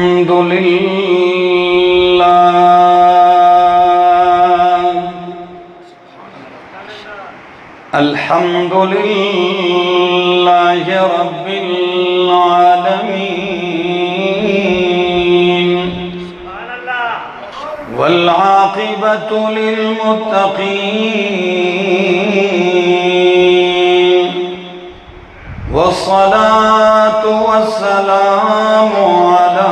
الحمد لله الحمد لله رب العالمين والعاقبة للمتقين والصلاة والسلام على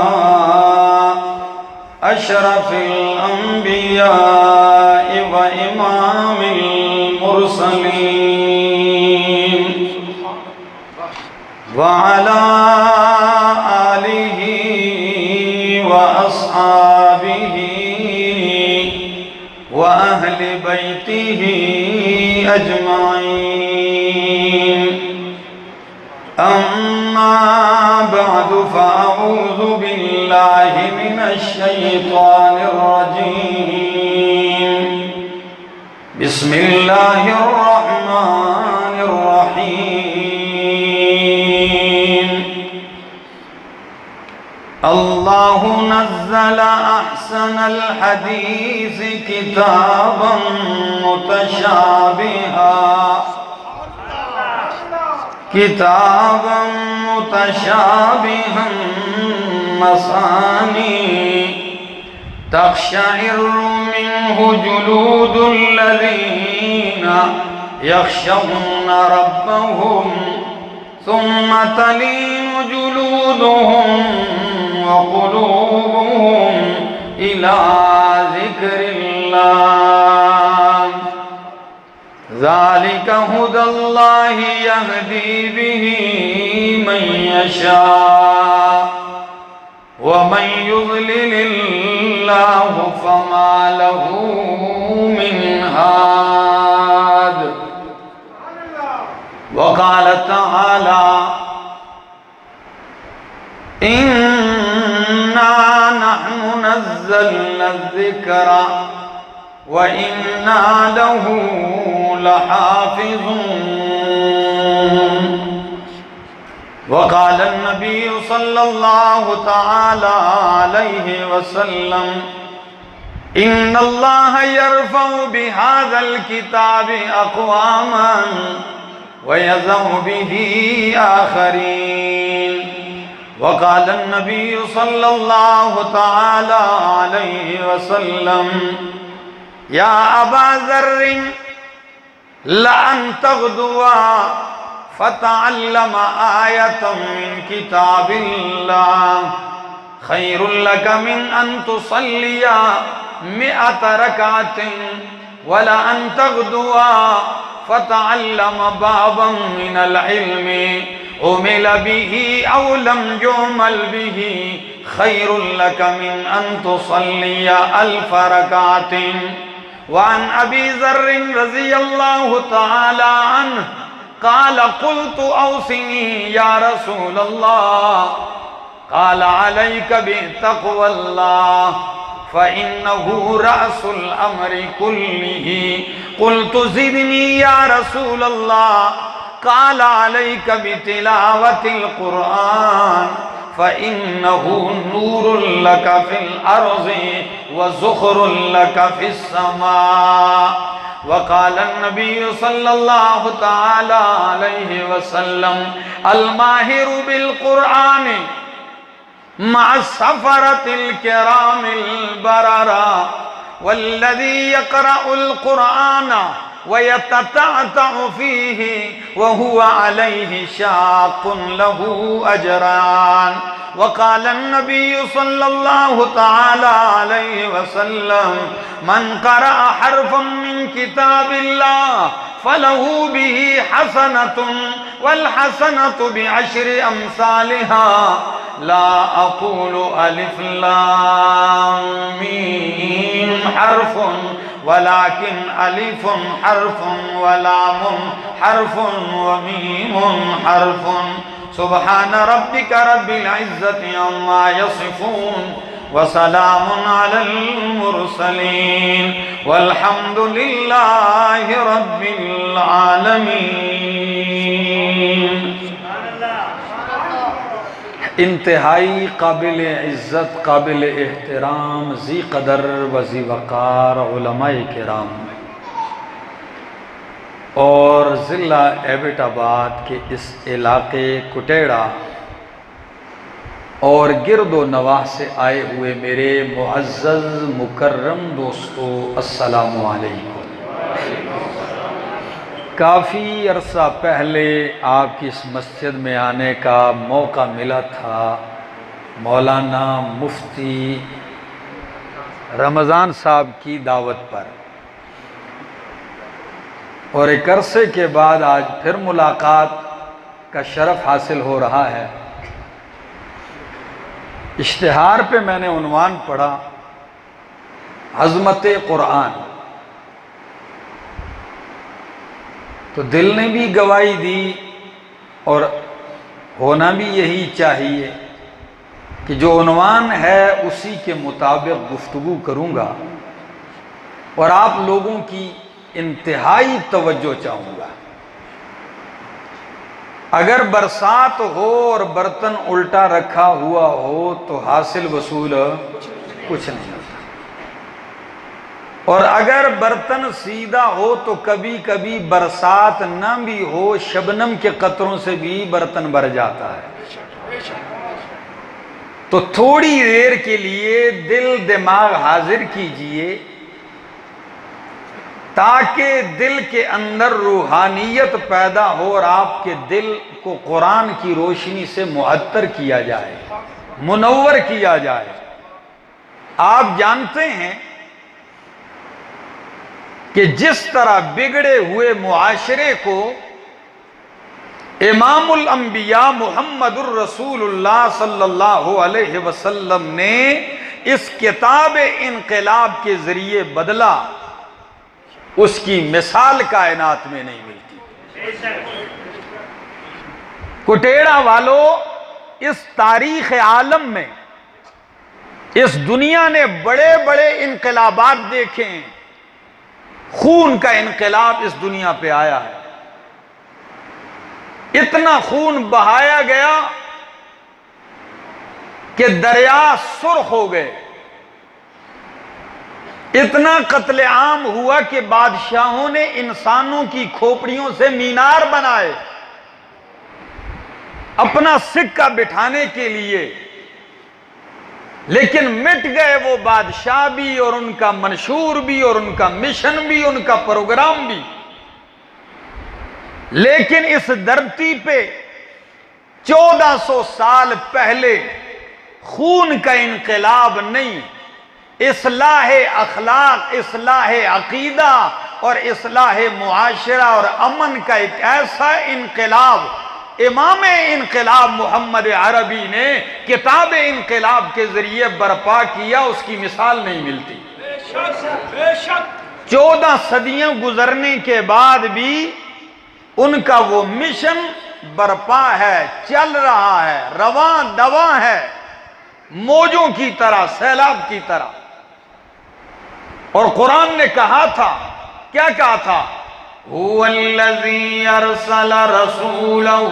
أشرف الأنبياء وإمام المرسلين وعلى آله وأصحابه وأهل بيته أجمعين أما بعد فأعوذ بالله من الشيطان الرجيم بسم الله الرحمن الرحيم الله نزل أحسن الحديث كتابا متشابها مثاني تقشعر منه جلود الذين يخشون ربهم ثم تلين جلودهم وقلوبهم إلى ذكر الله ذلك هدى الله يهدي به من يشاء ومن يضلل الله فما له من هاد وقال تعالى إنا نحن نزلنا الذكر وإنا له لحافظون وقال النبي صلى الله تعالى عليه وسلم إن الله يرفع بهذا الكتاب أقواما ويذع به آخرين وقال النبي صلى الله تعالى عليه وسلم يا أبا ذر لأن تغدوا فتعلم آية من كتاب الله خير لك من أن تصلي 100 ركعة ولأن تغدوا فتعلم بابا من العلم عمل به أو لم يعمل به خير لك من أن تصلي 1000 ركعة وعن أبي ذر رضي الله تعالى عنه قال قلت أوصني يا رسول الله قال عليك بتقوى الله فإنه رأس الأمر كله قلت زدني يا رسول الله قال عليك بتلاوة القرآن فإنه نور لك في الأرض وزخر لك في السماء وقال النبي صلى الله تعالى عليه وسلم الماهر بالقرآن مع السفرة الكرام البررة والذي يقرأ القرآن ويتتعتع فيه وهو عليه شاق له أجران وقال النبي صلى الله تعالى عليه وسلم من قرأ حرفا من كتاب الله فله به حسنة والحسنة ب10 أمثالها لا أقول ألف لام ميم حرف ولكن ألف حرف ولام حرف وميم حرف سبحان ربك رب العزة عما يصفون وسلام على المرسلين والحمد لله رب العالمين انتہائی قابل عزت، قابل احترام، ذی قدر و ذی وقار علماء کرام اور ضلع ایبٹ آباد کے اس علاقے کٹیڑا اور گرد و نواح سے آئے ہوئے میرے معزز مکرم دوستو، السلام علیکم۔ کافی عرصہ پہلے آپ کی اس مسجد میں آنے کا موقع ملا تھا مولانا مفتی رمضان صاحب کی دعوت پر، اور ایک عرصے کے بعد آج پھر ملاقات کا شرف حاصل ہو رہا ہے۔ اشتہار پہ میں نے عنوان پڑھا عظمت قرآن، تو دل نے بھی گواہی دی اور ہونا بھی یہی چاہیے کہ جو عنوان ہے اسی کے مطابق گفتگو کروں گا اور آپ لوگوں کی انتہائی توجہ چاہوں گا۔ اگر برسات ہو اور برتن الٹا رکھا ہوا ہو تو حاصل وصول کچھ نہیں ہوتا، اور اگر برتن سیدھا ہو تو کبھی کبھی برسات نہ بھی ہو شبنم کے قطروں سے بھی برتن بھر جاتا ہے۔ تو تھوڑی دیر کے لیے دل دماغ حاضر کیجئے تاکہ دل کے اندر روحانیت پیدا ہو اور آپ کے دل کو قرآن کی روشنی سے معطر کیا جائے، منور کیا جائے۔ آپ جانتے ہیں کہ جس طرح بگڑے ہوئے معاشرے کو امام الانبیاء محمد الرسول اللہ صلی اللہ علیہ وسلم نے اس کتاب انقلاب کے ذریعے بدلا، اس کی مثال کائنات میں نہیں ملتی۔ کٹیڑا والو، اس تاریخ عالم میں اس دنیا نے بڑے بڑے انقلابات دیکھے ہیں، خون کا انقلاب اس دنیا پہ آیا ہے، اتنا خون بہایا گیا کہ دریا سرخ ہو گئے، اتنا قتل عام ہوا کہ بادشاہوں نے انسانوں کی کھوپڑیوں سے مینار بنائے اپنا سکہ بٹھانے کے لیے، لیکن مٹ گئے وہ بادشاہ بھی اور ان کا منشور بھی اور ان کا مشن بھی، ان کا پروگرام بھی۔ لیکن اس دھرتی پہ 1400 سال پہلے خون کا انقلاب نہیں، اصلاح اخلاق، اصلاح عقیدہ اور اصلاح معاشرہ اور امن کا ایک ایسا انقلاب امام انقلاب محمد عربی نے کتاب انقلاب کے ذریعے برپا کیا، اس کی مثال نہیں ملتی۔ 14 صدیاں گزرنے کے بعد بھی ان کا وہ مشن برپا ہے، چل رہا ہے، رواں دواں ہے، موجوں کی طرح، سیلاب کی طرح۔ اور قرآن نے کہا تھا، کیا کہا تھا؟ هو الذي أرسل رسوله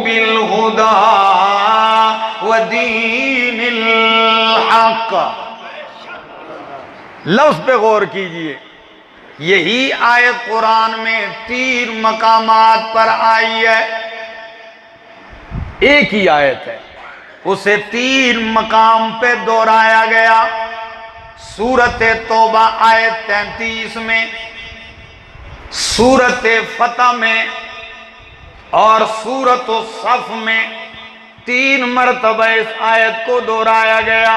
بالهدى ودين الحق۔ لفظ پہ غور کیجئے، یہی آیت قرآن میں 3 مقامات پر آئی ہے، ایک ہی آیت ہے، اسے 3 مقام پہ دہرایا گیا۔ سورۃ توبہ آیت 33 میں، سورۃ فتح میں اور سورۃ الصف میں 3 مرتبہ اس آیت کو دہرایا گیا۔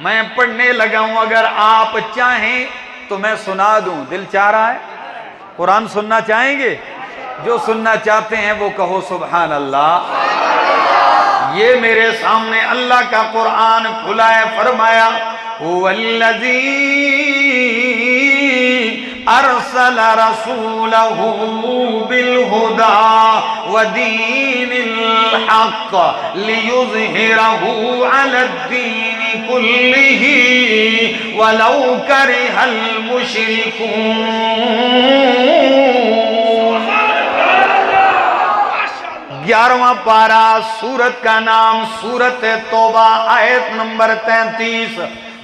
میں پڑھنے لگا ہوں، اگر آپ چاہیں تو میں سنا دوں، دل چاہ رہا ہے؟ قرآن سننا چاہیں گے؟ جو سننا چاہتے ہیں وہ کہو سبحان اللہ۔ یہ میرے سامنے اللہ کا قرآن کھلا ہے، فرمایا هو الذی ارسل رسولہ بالہدى ودین الحق لیظہرہ علی الدین کلہ ولو کرہ المشرکون۔ 11واں پارہ، سورت کا نام سورت توبہ، آیت نمبر 33۔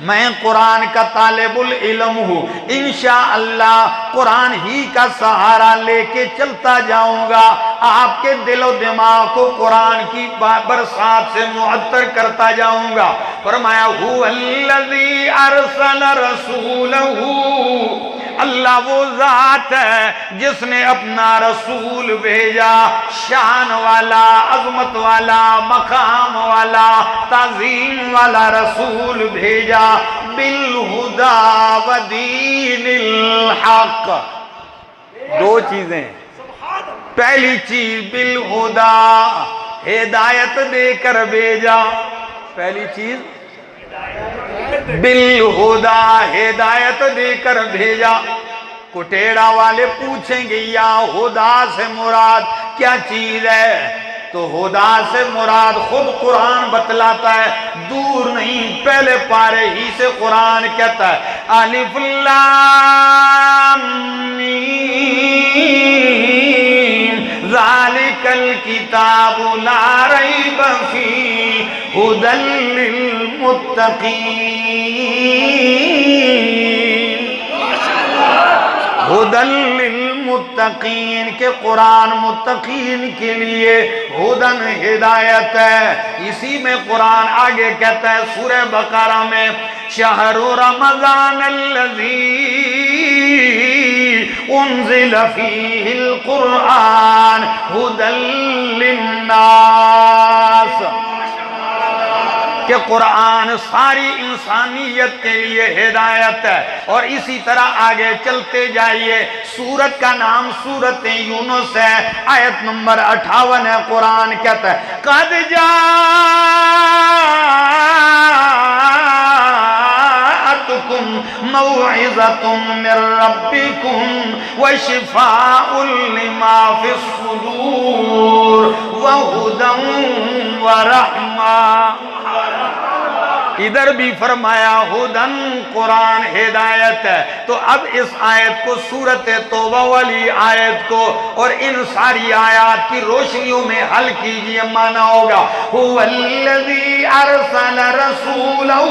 میں قرآن کا طالب العلم ہوں، انشاءاللہ قرآن ہی کا سہارا لے کے چلتا جاؤں گا، آپ کے دل و دماغ کو قرآن کی برسات سے معطر کرتا جاؤں گا۔ فرمایا هو الذی ارسل رسولہ، اللہ وہ ذات ہے جس نے اپنا رسول بھیجا، شان والا، عظمت والا، مقام والا، تعظیم والا رسول بھیجا، بالہدی و دین الحق۔ دو چیزیں، پہلی چیز بالہدی، ہدایت دے کر بھیجا، پہلی چیز بالہدی، ہدایت دے کر بھیجا۔ کٹیڑا والے پوچھیں گے یا ہدا سے مراد کیا چیز ہے؟ تو ہدا سے مراد خود قرآن بتلاتا ہے، دور نہیں، پہلے پارے ہی سے قرآن کہتا ہے الف لام میم ذالک الکتاب لا ریب فیہ ھدی للمتقین، ھدی للمتقین، کہ قرآن متقین کے لیے ھدن ہدایت ہے۔ اسی میں قرآن آگے کہتا ہے سورہ بقرہ میں شہر رمضان الذی انزل فیہ القرآن ھدی للناس، کہ قرآن ساری انسانیت کے لیے ہدایت ہے۔ اور اسی طرح آگے چلتے جائیے، سورت کا نام سورت یونس ہے، آیت نمبر 58 ہے، قرآن کہتا ہے قد جاءتکم موعظۃ من ربکم وشفاء لما فی الصدور وہدی ورحمہ۔ ادھر بھی فرمایا ہدن، قرآن ہدایت ہے۔ تو اب اس آیت کو، سورت توبہ والی آیت کو اور ان ساری آیات کی روشنیوں میں حل کیجئے، مانا ہوگا هو الذی ارسل رسولہ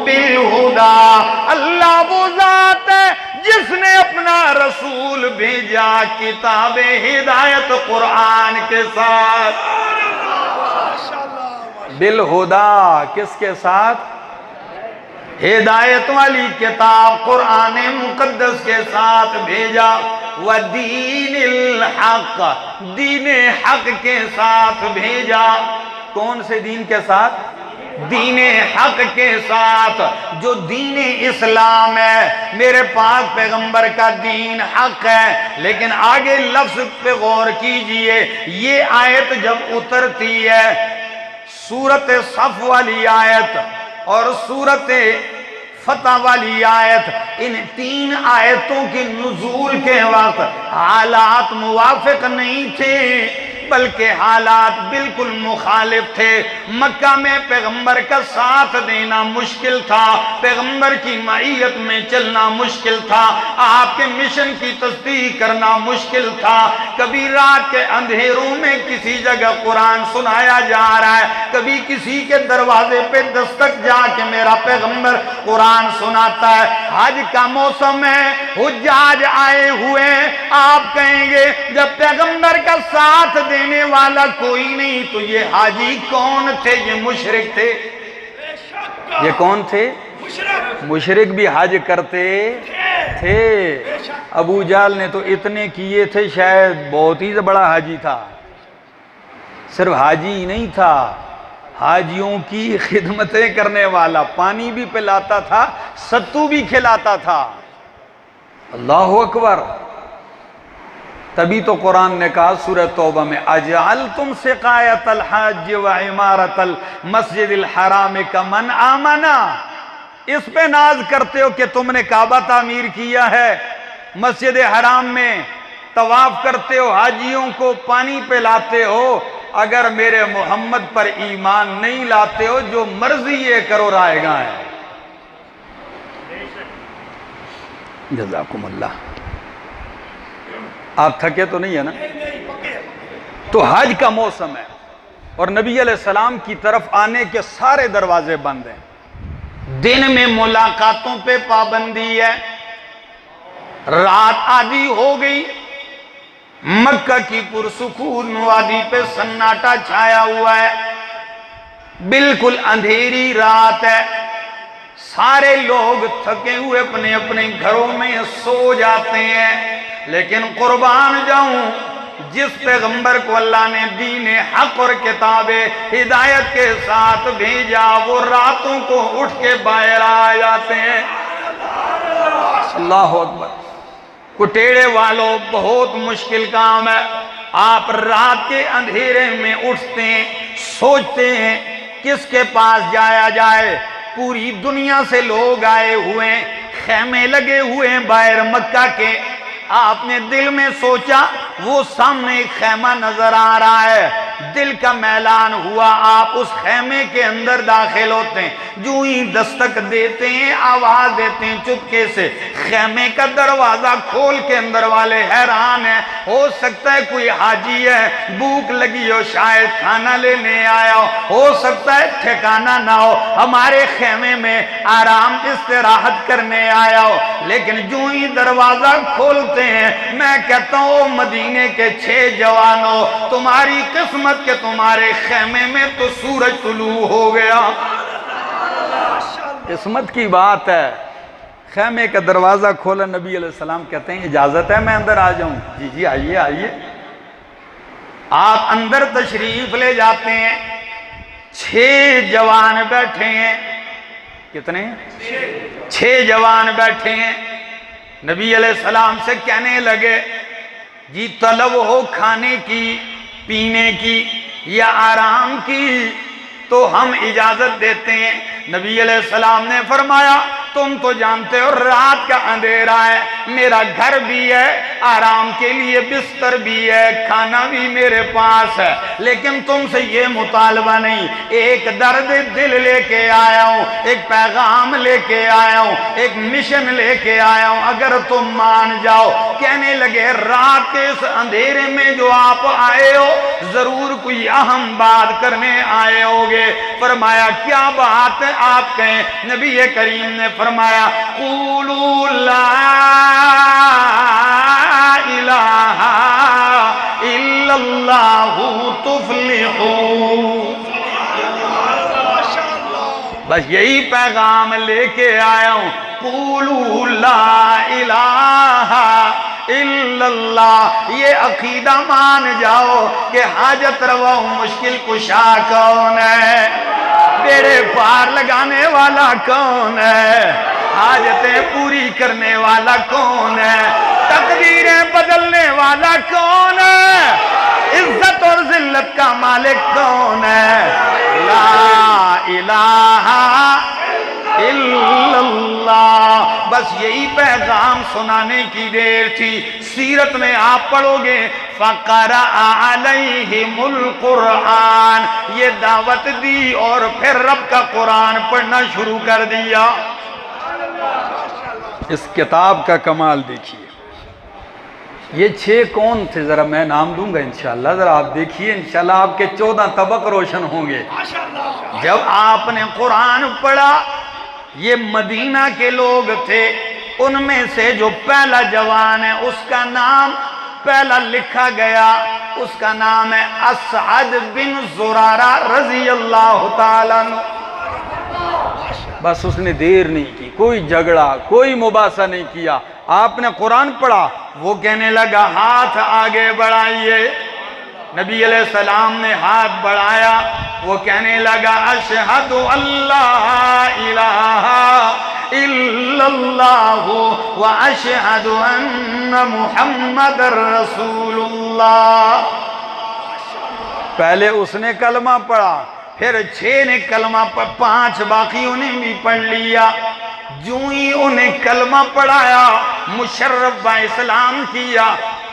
بالہدی، اللہ وہ ذات ہے جس نے اپنا رسول بھیجا کتاب ہدایت قرآن کے ساتھ، بالہدی، کس کے ساتھ؟ ہدایت والی کتاب قرآن مقدس کے ساتھ بھیجا، ودین الحق، دین حق کے ساتھ بھیجا۔ کون سے دین کے ساتھ؟ دین حق کے ساتھ، جو دین اسلام ہے، میرے پاک پیغمبر کا دین حق ہے۔ لیکن آگے لفظ پہ غور کیجئے، یہ آیت جب اترتی ہے، سورت صف والی آیت اور سورت فتح والی آیت، ان تین آیتوں کی نزول کے وقت حالات موافق نہیں تھے، بلکہ حالات بالکل مخالف تھے۔ مکہ میں پیغمبر کا ساتھ دینا مشکل تھا، پیغمبر کی معیت میں چلنا مشکل تھا، آپ کے مشن کی تصدیق کرنا مشکل تھا۔ کبھی رات کے اندھیروں میں کسی جگہ قرآن سنایا جا رہا ہے، کبھی کسی کے دروازے پہ دستک جا کے میرا پیغمبر قرآن سناتا ہے۔ حج کا موسم ہے، حجاج آئے ہوئے، آپ کہیں گے جب پیغمبر کا ساتھ دینے والا کوئی نہیں تو یہ حاجی کون تھے؟ یہ مشرک تھے۔ یہ کون تھے؟ مشرک بھی حج کرتے تھے۔ ابو جہل نے تو اتنے کیے تھے، شاید بہت ہی بڑا حاجی تھا۔ صرف حاجی ہی نہیں تھا، حاجیوں کی خدمتیں کرنے والا، پانی بھی پلاتا تھا، ستو بھی کھلاتا تھا۔ اللہ اکبر۔ تبھی تو قرآن نے کہا سورہ توبہ میں اجعلتم سقایۃ الحاج وعمارۃ المسجد الحرام کمن آمنا، اس پہ ناز کرتے ہو کہ تم نے کعبہ تعمیر کیا ہے، مسجد حرام میں طواف کرتے ہو، حاجیوں کو پانی پلاتے ہو، اگر میرے محمد پر ایمان نہیں لاتے ہو جو مرضی یہ کرو، رائے گاں ہے۔ جزاکم اللہ۔ آپ تھکے تو نہیں ہے نا؟ تو حج کا موسم ہے اور نبی علیہ السلام کی طرف آنے کے سارے دروازے بند ہیں، دن میں ملاقاتوں پہ پابندی ہے، رات آدھی ہو گئی، مکہ کی پرسکون وادی پہ سناٹا چھایا ہوا ہے، بالکل اندھیری رات ہے، سارے لوگ تھکے ہوئے اپنے اپنے گھروں میں سو جاتے ہیں، لیکن قربان جاؤں جس پیغمبر کو اللہ نے دین حق اور کتاب ہدایت کے ساتھ بھیجا وہ راتوں کو اٹھ کے باہر آ جاتے ہیں۔ اللہ اکبر۔ کٹیڑے والوں بہت مشکل کام ہے، آپ رات کے اندھیرے میں اٹھتے ہیں، سوچتے ہیں کس کے پاس جایا جائے، پوری دنیا سے لوگ آئے ہوئے ہیں، خیمے لگے ہوئے ہیں باہر مکہ کے، آپ نے دل میں سوچا وہ سامنے ایک خیمہ نظر آ رہا ہے، دل کا میلان ہوا، آپ اس خیمے کے اندر داخل ہوتے ہیں، جو ہی دستک دیتے ہیں، آواز دیتے ہیں چپکے سے، خیمے کا دروازہ کھول کے اندر والے حیران ہیں، ہو سکتا ہے کوئی حاجی ہے، بھوک لگی ہو، شاید کھانا لینے آیا ہو سکتا ہے ٹھکانہ نہ ہو، ہمارے خیمے میں آرام استراحت کرنے آیا ہو، لیکن جو ہی دروازہ کھولتے ہیں، میں کہتا ہوں مدینے کے 6 جوانوں، تمہاری قسمت کے تمہارے خیمے میں تو سورج طلوع ہو گیا۔ قسمت کی بات ہے، خیمے کا دروازہ کھولا، نبی علیہ السلام کہتے ہیں اجازت ہے میں اندر آ جاؤں؟ جی جی آئیے آئیے۔ آپ اندر تشریف لے جاتے ہیں، 6 جوان بیٹھے ہیں، کتنے؟ 6 جوان بیٹھے ہیں، نبی علیہ السلام سے کہنے لگے جی طلب ہو کھانے کی، پینے کی یا آرام کی تو ہم اجازت دیتے ہیں۔ نبی علیہ السلام نے فرمایا تم تو جانتے ہو رات کا اندھیرا ہے، میرا گھر بھی ہے، آرام کے لیے بستر بھی ہے، کھانا بھی میرے پاس ہے، لیکن تم سے یہ مطالبہ نہیں، ایک درد دل لے کے آیا ہوں، ایک پیغام لے کے آیا ہوں، ایک مشن لے کے آیا ہوں، اگر تم مان جاؤ۔ کہنے لگے رات کے اس اندھیرے میں جو آپ آئے ہو ضرور کوئی اہم بات کرنے آئے ہوگے۔ فرمایا کیا بات ہے آپ کہیں؟ نبی کریم نے فرمایا قولوا لا الہ الا اللہ تفلحوا۔ بس یہی پیغام لے کے آیا ہوں، قولوا لا الہ الا اللہ، یہ عقیدہ مان جاؤ کہ حاجت روا مشکل کشا کون ہے، بیڑے پار لگانے والا کون ہے، حاجتیں پوری کرنے والا کون ہے، تقدیریں بدلنے والا کون ہے، عزت اور ذلت کا مالک کون ہے، لا الہ الا اللہ۔ بس یہی پیغام سنانے کی دیر تھی۔ سیرت میں آپ پڑھو گے فَقَرَأَ عَلَيْهِمُ الْقُرْآنِ، یہ دعوت دی اور پھر رب کا قرآن پڑھنا شروع کر دیا۔ اس کتاب کا کمال دیکھیے، یہ 6 کون تھے ذرا میں نام دوں گا انشاءاللہ، ذرا آپ دیکھیے انشاءاللہ آپ کے 14 طبق روشن ہوں گے۔ جب آپ نے قرآن پڑھا، یہ مدینہ کے لوگ تھے، ان میں سے جو پہلا جوان ہے اس کا نام پہلا لکھا گیا، اس کا نام ہے اسعد بن زرارہ رضی اللہ تعالیٰ عنہ۔ بس اس نے دیر نہیں کی، کوئی جھگڑا کوئی مباحثہ نہیں کیا، آپ نے قرآن پڑھا، وہ کہنے لگا ہاتھ آگے بڑھائیے، نبی علیہ السلام نے ہاتھ بڑھایا، وہ کہنے لگا اشہد اللہ الہ الا اللہ واشہد ان محمد رسول اللہ۔ پہلے اس نے کلمہ پڑھا، پھر 6 نے کلمہ پڑھا، 5 باقیوں نے بھی پڑھ لیا۔ جو ہی انہیں کلمہ پڑھایا، مشرف با اسلام کیا،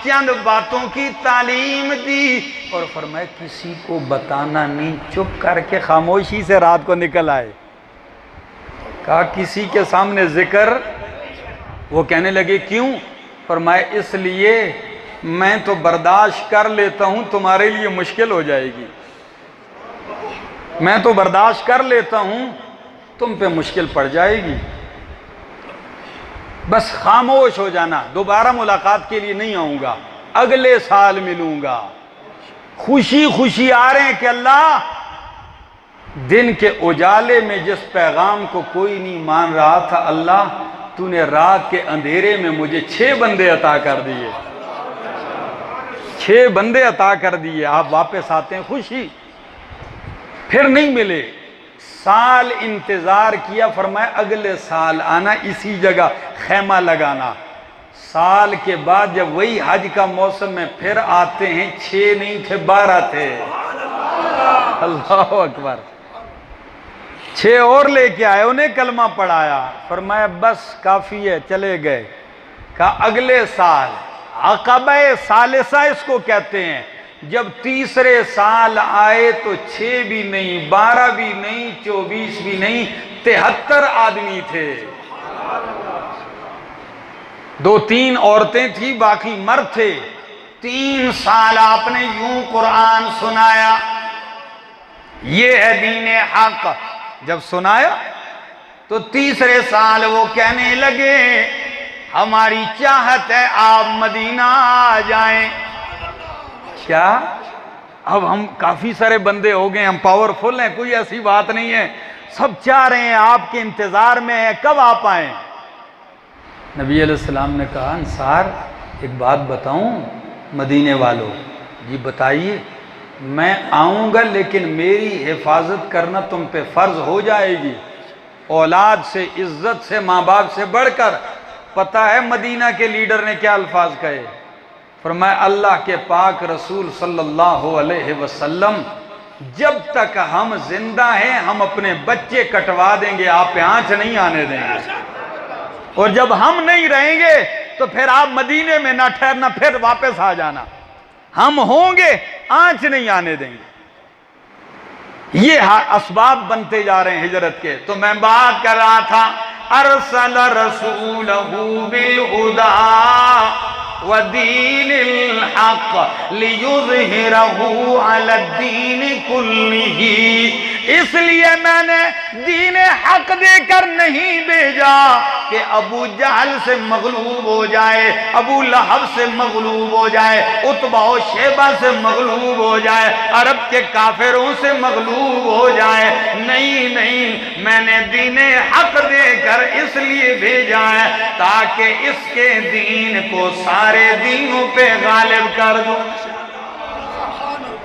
چند باتوں کی تعلیم دی اور فرمایا کسی کو بتانا نہیں، چپ کر کے خاموشی سے رات کو نکل آئے۔ کہا کسی کے سامنے ذکر، وہ کہنے لگے کیوں؟ فرمایا اس لیے میں تو برداشت کر لیتا ہوں، تمہارے لیے مشکل ہو جائے گی۔ میں تو برداشت کر لیتا ہوں، تم پہ مشکل پڑ جائے گی۔ بس خاموش ہو جانا، دوبارہ ملاقات کے لیے نہیں آؤں گا، اگلے سال ملوں گا۔ خوشی خوشی آ رہے ہیں کہ اللہ دن کے اجالے میں جس پیغام کو کوئی نہیں مان رہا تھا، اللہ تو نے رات کے اندھیرے میں مجھے 6 بندے عطا کر دیے، 6 بندے عطا کر دیے۔ آپ واپس آتے ہیں خوشی، پھر نہیں ملے، سال انتظار کیا، فرمایا اگلے سال آنا، اسی جگہ خیمہ لگانا۔ سال کے بعد جب وہی حج کا موسم میں پھر آتے ہیں، 6 نہیں تھے 12 تھے۔ اللہ اکبر، 6 اور لے کے آئے، انہیں کلمہ پڑھایا، فرمایا بس کافی ہے، چلے گئے۔ کہا اگلے سال، عقبہ ثالثہ اس کو کہتے ہیں، جب تیسرے سال آئے تو 6 بھی نہیں، 12 بھی نہیں، 24 بھی نہیں، 73 آدمی تھے۔ 2-3 عورتیں تھیں، باقی مرد تھے۔ 3 سال آپ نے یوں قرآن سنایا، یہ ہے دین حق۔ جب سنایا تو تیسرے سال وہ کہنے لگے ہماری چاہت ہے آپ مدینہ آ جائیں۔ کیا؟ اب ہم کافی سارے بندے ہو گئے، ہم پاورفل ہیں، کوئی ایسی بات نہیں ہے، سب چاہ رہے ہیں، آپ کے انتظار میں ہیں، کب آپ آئیں؟ نبی علیہ السلام نے کہا انصار ایک بات بتاؤں مدینے والوں؟ جی بتائیے۔ میں آؤں گا لیکن میری حفاظت کرنا تم پہ فرض ہو جائے گی، اولاد سے، عزت سے، ماں باپ سے بڑھ کر۔ پتہ ہے مدینہ کے لیڈر نے کیا الفاظ کہے؟ فرمایا اللہ کے پاک رسول صلی اللہ علیہ وسلم جب تک ہم زندہ ہیں ہم اپنے بچے کٹوا دیں گے، آپ پہ آنچ نہیں آنے دیں گے، اور جب ہم نہیں رہیں گے تو پھر آپ مدینے میں نہ ٹھہرنا، پھر واپس آ جانا، ہم ہوں گے، آنچ نہیں آنے دیں گے۔ یہ اسباب بنتے جا رہے ہیں ہجرت کے۔ تو میں بات کر رہا تھا ارسل رسولہ بالہدی ودین الحق لیظہرہ علی الدین کلہ، اس لیے میں نے دین حق دے کر نہیں بھیجا کہ ابو جہل سے مغلوب ہو جائے، ابو لہب سے مغلوب ہو جائے، عتبہ و شیبہ سے مغلوب ہو جائے، عرب کے کافروں سے مغلوب ہو جائے۔ نہیں نہیں، میں نے دین حق دے کر اس لیے بھیجا ہے تاکہ اس کے دین کو سارے دینوں پہ غالب کر دوں۔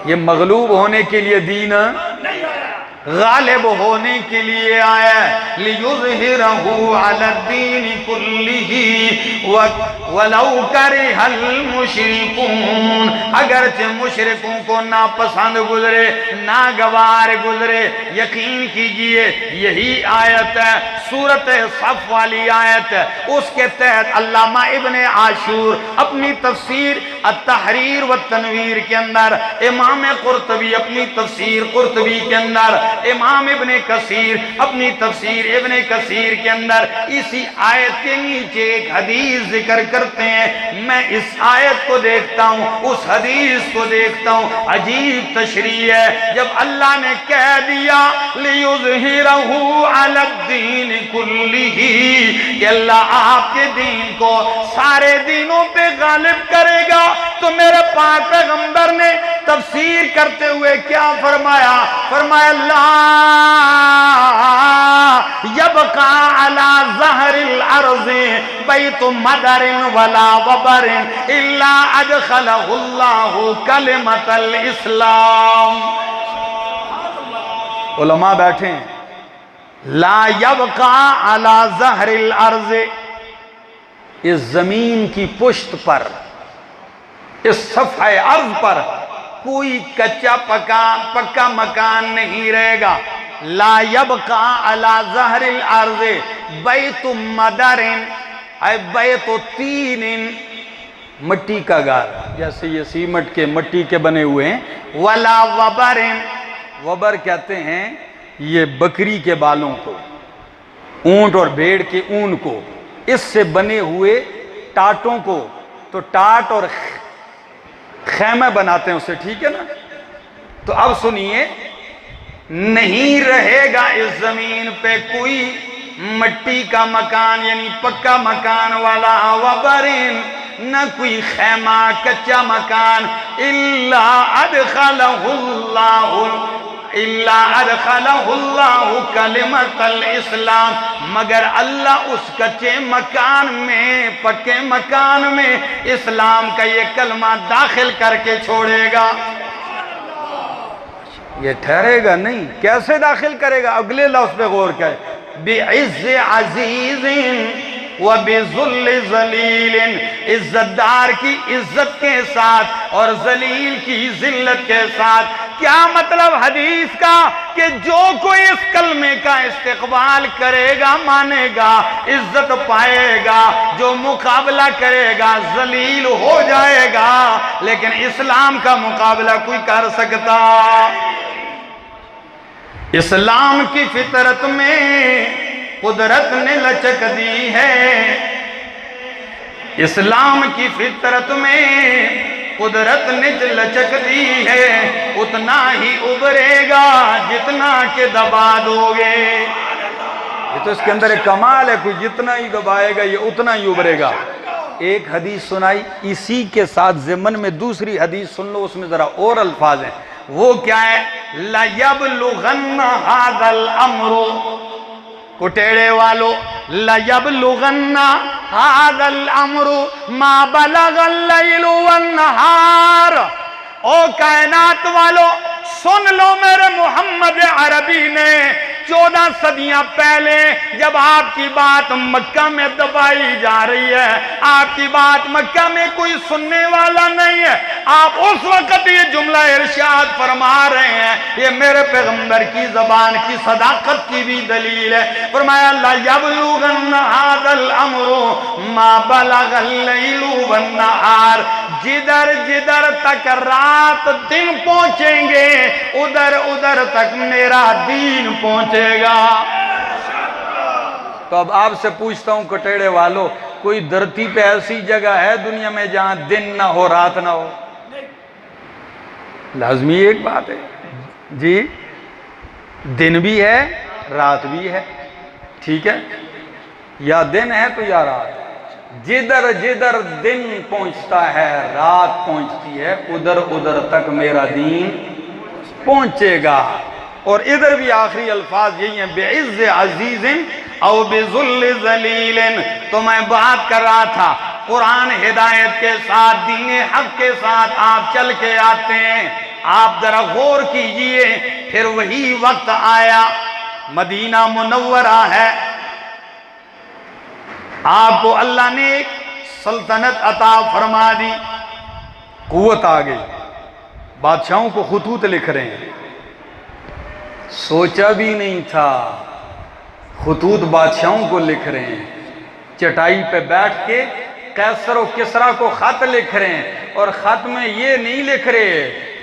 یہ مغلوب ہونے کے لیے دین غالب ہونے کے لیے آیا ہے، لِيُظْهِرَهُ عَلَى الدِّينِ كُلِّهِ وَلَوْ كَرِهَ الْمُشْرِكُونَ، اگرچہ مشرکوں کو ناپسند گزرے، ناگوار گزرے۔ یقین کیجئے یہی آیت ہے، سورۃ صف والی آیت ہے، اس کے تحت علامہ ابن عاشور اپنی تفسیر التحریر والتنویر کے اندر، امام قرطبی اپنی تفسیر قرطبی کے اندر، امام ابن کثیر اپنی تفسیر ابن کثیر کے اندر اسی آیت کے نیچے ایک حدیث ذکر کرتے ہیں۔ میں اس آیت کو دیکھتا ہوں، اس حدیث کو دیکھتا ہوں، عجیب تشریح ہے۔ جب اللہ نے کہہ دیا لِيُظْهِرَهُ عَلَى الدِّينِ كُلِّهِ کہ اللہ آپ کے دین کو سارے دینوں پہ غالب کرے گا، تو میرے پاک پیغمبر نے تفسیر کرتے ہوئے کیا فرمایا؟ فرمایا لا یبقى على ظہر الارض بیت مدر ولا وبر الا ادخلہ اللہ کلمۃ الاسلام۔ علماء بیٹھیں، لا یبقى على ظہر الارض، اس زمین کی پشت پر، اس صفحہ ارض پر کوئی کچا پکا مکان نہیں رہے گا۔ لا یبقى علی ظہر الارض بیت مدر، اے بیت طین، مٹی کا گھر، جیسے یہ سیمٹ کے مٹی کے بنے ہوئے ہیں، ولا وبر، وبر کہتے ہیں یہ بکری کے بالوں کو، اونٹ اور بھیڑ کے اون کو، اس سے بنے ہوئے ٹاٹوں کو۔ تو ٹاٹ اور خیمہ بناتے ہیں اسے، ٹھیک ہے نا؟ تو اب سنیے، نہیں رہے گا اس زمین پہ کوئی مٹی کا مکان یعنی پکا مکان والا، وبرین نہ کوئی خیمہ کچا مکان، الا ادخلہ اللہ کلمۃ الاسلام، مگر اللہ اس کچے مکان میں، پکے مکان میں اسلام کا یہ کلمہ داخل کر کے چھوڑے گا۔ یہ ٹھہرے گا نہیں، کیسے داخل کرے گا؟ اگلے لفظ پہ غور کرے، بعز عزیز وبذل ذلیل، عزت دار کی عزت کے ساتھ اور ذلیل کی ذلت کے ساتھ۔ کیا مطلب حدیث کا؟ کہ جو کوئی اس کلمے کا استقبال کرے گا مانے گا، عزت پائے گا، جو مقابلہ کرے گا ذلیل ہو جائے گا، لیکن اسلام کا مقابلہ کوئی کر سکتا؟ اسلام کی فطرت میں قدرت نے لچک دی ہے، اسلام کی فطرت میں قدرت نے لچک دی ہے، اتنا ہی ابھرے گا جتنا کہ دبا دو گے۔ یہ تو اس کے اندر ایک کمال ہے، کوئی جتنا ہی دبائے گا یہ اتنا ہی ابھرے گا۔ ایک حدیث سنائی، اسی کے ساتھ ضمن میں دوسری حدیث سن لو، اس میں ذرا اور الفاظ ہیں۔ وہ کیا ہے؟ لَيَبْلُغَنَّ هَذَا الْأَمْرُ، کٹیڑے والو، لَيَبْلُغَنَّ هَذَا الْأَمْرُ مَا بَلَغَ اللَّيْلُ وَالنَّهَارُ۔ او کائنات والو سن لو، میرے محمد عربی نے 14 صدیاں پہلے جب آپ کی بات مکہ میں دبائی جا رہی ہے، آپ کی بات مکہ میں کوئی سننے والا نہیں ہے، آپ اس وقت یہ جملہ ارشاد فرما رہے ہیں، یہ میرے پیغمبر کی زبان کی صداقت کی بھی دلیل ہے۔ فرمایا لَيَبْلُغَنَّ هَذَا الْأَمْرُ مَا بَلَغَ اللَّيْلُ وَالنَّهَارُ، جدھر جدھر تک رات دن پہنچیں گے ادھر ادھر تک میرا دین پہنچے گا۔ تو اب آپ سے پوچھتا ہوں کٹیڑے والو، کوئی دھرتی پہ ایسی جگہ ہے دنیا میں جہاں دن نہ ہو رات نہ ہو؟ لازمی ایک بات ہے جی، دن بھی ہے رات بھی ہے، ٹھیک ہے؟ یا دن ہے تو یا رات، جدھر جدھر دن پہنچتا ہے رات پہنچتی ہے، ادھر ادھر تک میرا دین پہنچے گا۔ اور ادھر بھی آخری الفاظ یہی ہیں، بعز عزیز او بذل ذلیل۔ تو میں بات کر رہا تھا، قرآن ہدایت کے ساتھ، دین حق کے ساتھ آپ چل کے آتے ہیں، آپ ذرا غور کیجئے، پھر وہی وقت آیا، مدینہ منورہ ہے، آپ کو اللہ نے ایک سلطنت عطا فرما دی، قوت آ گئی، بادشاہوں کو خطوط لکھ رہے ہیں، سوچا بھی نہیں تھا خطوط بادشاہوں کو لکھ رہے ہیں، چٹائی پہ بیٹھ کے قیصر و کسریٰ کو خط لکھ رہے ہیں، اور خط میں یہ نہیں لکھ رہے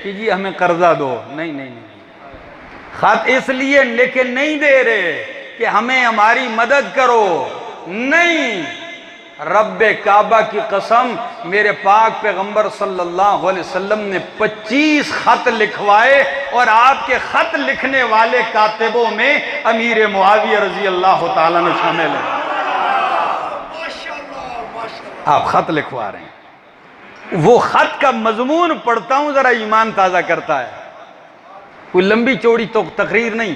کہ جی ہمیں قرضہ دو، نہیں نہیں نہیں، خط اس لیے لکھ نہیں دے رہے کہ ہمیں ہماری مدد کرو، نہیں، رب کعبہ کی قسم، میرے پاک پیغمبر صلی اللہ علیہ وسلم نے 25 خط لکھوائے، اور آپ کے خط لکھنے والے کاتبوں میں امیر معاویہ رضی اللہ تعالیٰ نے شامل ہے۔ آپ خط لکھوا رہے ہیں، وہ خط کا مضمون پڑھتا ہوں ذرا ایمان تازہ کرتا ہے، کوئی لمبی چوڑی تو تقریر نہیں،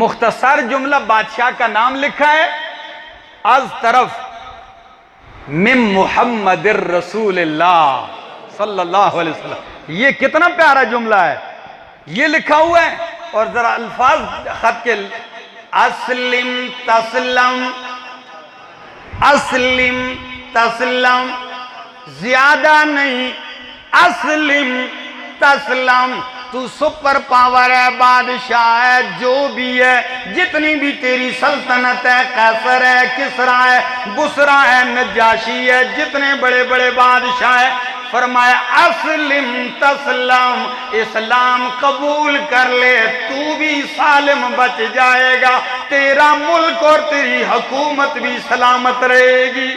مختصر جملہ بادشاہ کا نام لکھا ہے، از طرف من محمد الرسول اللہ صلی اللہ علیہ وسلم، یہ کتنا پیارا جملہ ہے، یہ لکھا ہوا ہے، اور ذرا الفاظ خط کے، اسلم تسلم، اسلم تسلم، زیادہ نہیں، اسلم تسلم، تو سپر پاور ہے، بادشاہ ہے، جو بھی ہے، جتنی بھی تیری سلطنت ہے، قیصر ہے، کسریٰ ہے، بسریٰ ہے، نجاشی ہے، جتنے بڑے بڑے بادشاہ ہیں، فرمایا اسلم تسلم، اسلام قبول کر لے، تو بھی سالم بچ جائے گا، تیرا ملک اور تیری حکومت بھی سلامت رہے گی۔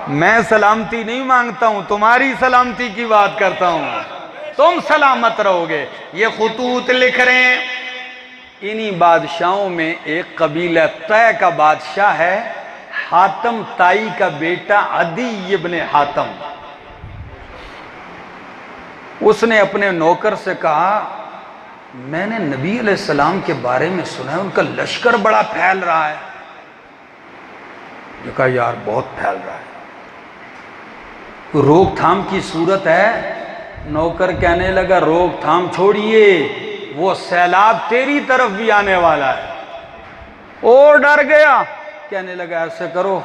میں سلامتی نہیں مانگتا ہوں، تمہاری سلامتی کی بات کرتا ہوں، تم سلامت رہو گے۔ یہ خطوط لکھ رہے ہیں۔ انہی بادشاہوں میں ایک قبیلہ طے کا بادشاہ ہے، حاتم تائی کا بیٹا عدی ابن حاتم۔ اس نے اپنے نوکر سے کہا میں نے نبی علیہ السلام کے بارے میں سنا ہے ان کا لشکر بڑا پھیل رہا ہے۔ کہا یار بہت پھیل رہا ہے، روک تھام کی صورت ہے؟ نوکر کہنے لگا روک تھام چھوڑیے، وہ سیلاب تیری طرف بھی آنے والا ہے۔ اور ڈر گیا، کہنے لگا ایسے کرو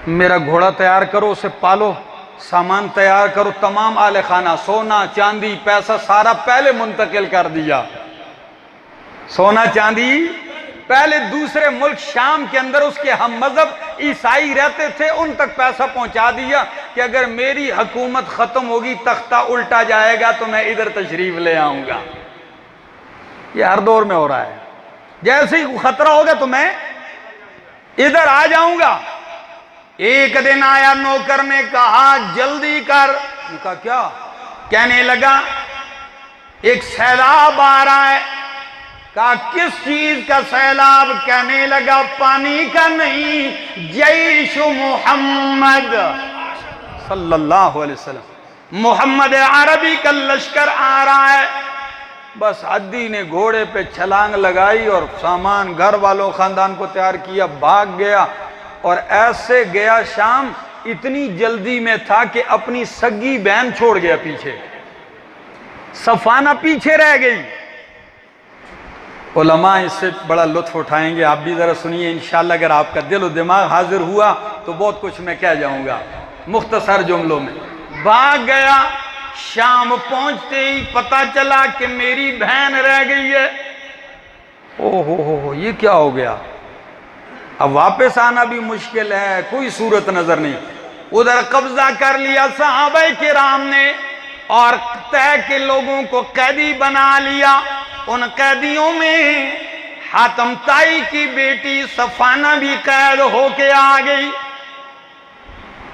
میرا گھوڑا تیار کرو، اسے پالو، سامان تیار کرو، تمام آل خانہ سونا چاندی پیسہ سارا پہلے منتقل کر دیا، سونا چاندی پہلے دوسرے ملک شام کے اندر اس کے ہم مذہب عیسائی رہتے تھے ان تک پیسہ پہنچا دیا کہ اگر میری حکومت ختم ہوگی تختہ الٹا جائے گا تو میں ادھر تشریف لے آؤں گا۔ یہ ہر دور میں ہو رہا ہے، جیسے ہی خطرہ ہوگا تو میں ادھر آ جاؤں گا۔ ایک دن آیا، نوکر نے کہا جلدی کر۔ کہا کیا؟ کہنے لگا ایک سیلاب آ رہا ہے۔ کہا کس چیز کا سیلاب؟ کہنے لگا پانی کا نہیں، جیش محمد صلی اللہ علیہ وسلم، محمد عربی کا لشکر آ رہا ہے۔ بس عدی نے گھوڑے پہ چھلانگ لگائی اور سامان گھر والوں خاندان کو تیار کیا، بھاگ گیا، اور ایسے گیا شام، اتنی جلدی میں تھا کہ اپنی سگی بہن چھوڑ گیا پیچھے، صفانہ پیچھے رہ گئی۔ علماء اس سے بڑا لطف اٹھائیں گے، آپ بھی ذرا سنیے انشاءاللہ، اگر آپ کا دل و دماغ حاضر ہوا تو بہت کچھ میں کہہ جاؤں گا مختصر جملوں میں۔ بھاگ گیا، شام پہنچتے ہی پتہ چلا کہ میری بہن رہ گئی ہے۔ او ہو یہ کیا ہو گیا؟ اب واپس آنا بھی مشکل ہے، کوئی صورت نظر نہیں۔ ادھر قبضہ کر لیا صحابہ کرام نے اور طے کے لوگوں کو قیدی بنا لیا۔ ان قیدیوں میں حاتم تائی کی بیٹی صفانہ بھی قید ہو کے آ گئی۔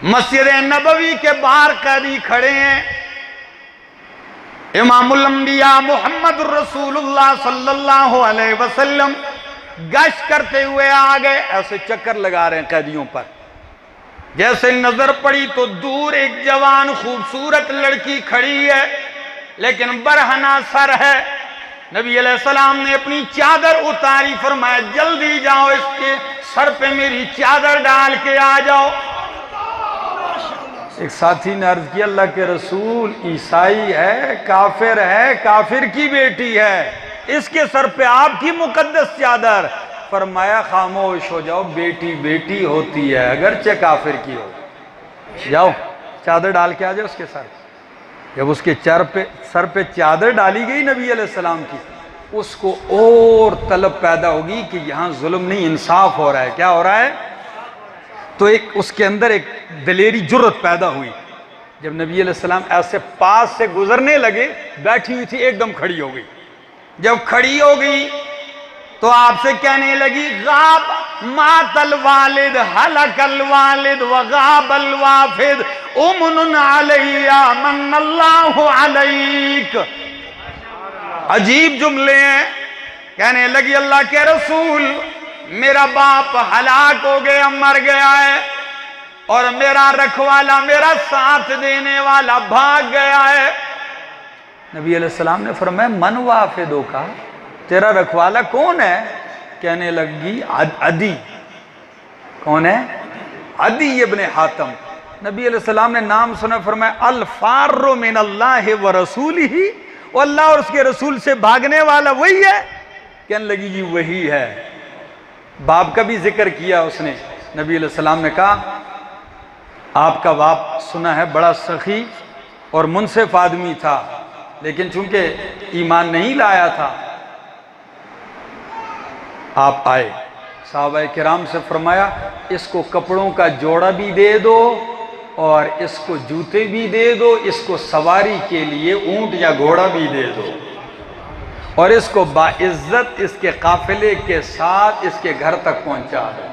مسجد نبوی کے باہر قیدی کھڑے ہیں، امام الانبیاء محمد الرسول اللہ صلی اللہ علیہ وسلم گشت کرتے ہوئے آ گئے، ایسے چکر لگا رہے ہیں قیدیوں پر۔ جیسے نظر پڑی تو دور ایک جوان خوبصورت لڑکی کھڑی ہے، لیکن برہنہ سر ہے۔ نبی علیہ السلام نے اپنی چادر اتاری، فرمایا جلدی جاؤ اس کے سر پہ میری چادر ڈال کے آ جاؤ۔ ایک ساتھی نے عرض کیا اللہ کے رسول عیسائی ہے، کافر ہے، کافر کی بیٹی ہے، اس کے سر پہ آپ کی مقدس چادر؟ فرمایا خاموش ہو جاؤ، بیٹی بیٹی ہوتی ہے اگرچہ کافر کی ہو، جاؤ چادر ڈال کے آ جاؤ اس کے سر۔ جب اس کے سر پہ چادر ڈالی گئی نبی علیہ السلام کی، اس کو اور طلب پیدا ہوگی کہ یہاں ظلم نہیں انصاف ہو رہا ہے۔ کیا ہو رہا ہے؟ تو اس کے اندر ایک دلیری جرت پیدا ہوئی۔ جب نبی علیہ السلام ایسے پاس سے گزرنے لگے، بیٹھی ہوئی تھی ایک دم کھڑی ہو گئی۔ جب کھڑی ہو گئی تو آپ سے کہنے لگی غاب مات الوالد ہلک الوالد وغاب الوافد امن علیہ من اللہ علیک۔ عجیب جملے ہیں۔ کہنے لگی اللہ کے رسول میرا باپ ہلاک ہو گیا، مر گیا ہے، اور میرا رکھوالا، میرا ساتھ دینے والا بھاگ گیا ہے۔ نبی علیہ السلام نے فرمایا من وافدوں کا، تیرا رکھوالا کون ہے؟ کہنے لگی عدی۔ کون ہے؟ عدی ابن حاتم۔ نبی علیہ السلام نے نام سنا، فرمایا الفار من اللہ ورسولہ، وہ اللہ اور اس کے رسول سے بھاگنے والا وہی ہے؟ کہنے لگی جی وہی ہے۔ باپ کا بھی ذکر کیا اس نے۔ نبی علیہ السلام نے کہا آپ کا باپ سنا ہے بڑا سخی اور منصف آدمی تھا، لیکن چونکہ ایمان نہیں لایا تھا آپ آئے۔ صحابہ کرام سے فرمایا اس کو کپڑوں کا جوڑا بھی دے دو اور اس کو جوتے بھی دے دو، اس کو سواری کے لیے اونٹ یا گھوڑا بھی دے دو، اور اس کو باعزت اس کے قافلے کے ساتھ اس کے گھر تک پہنچا دو۔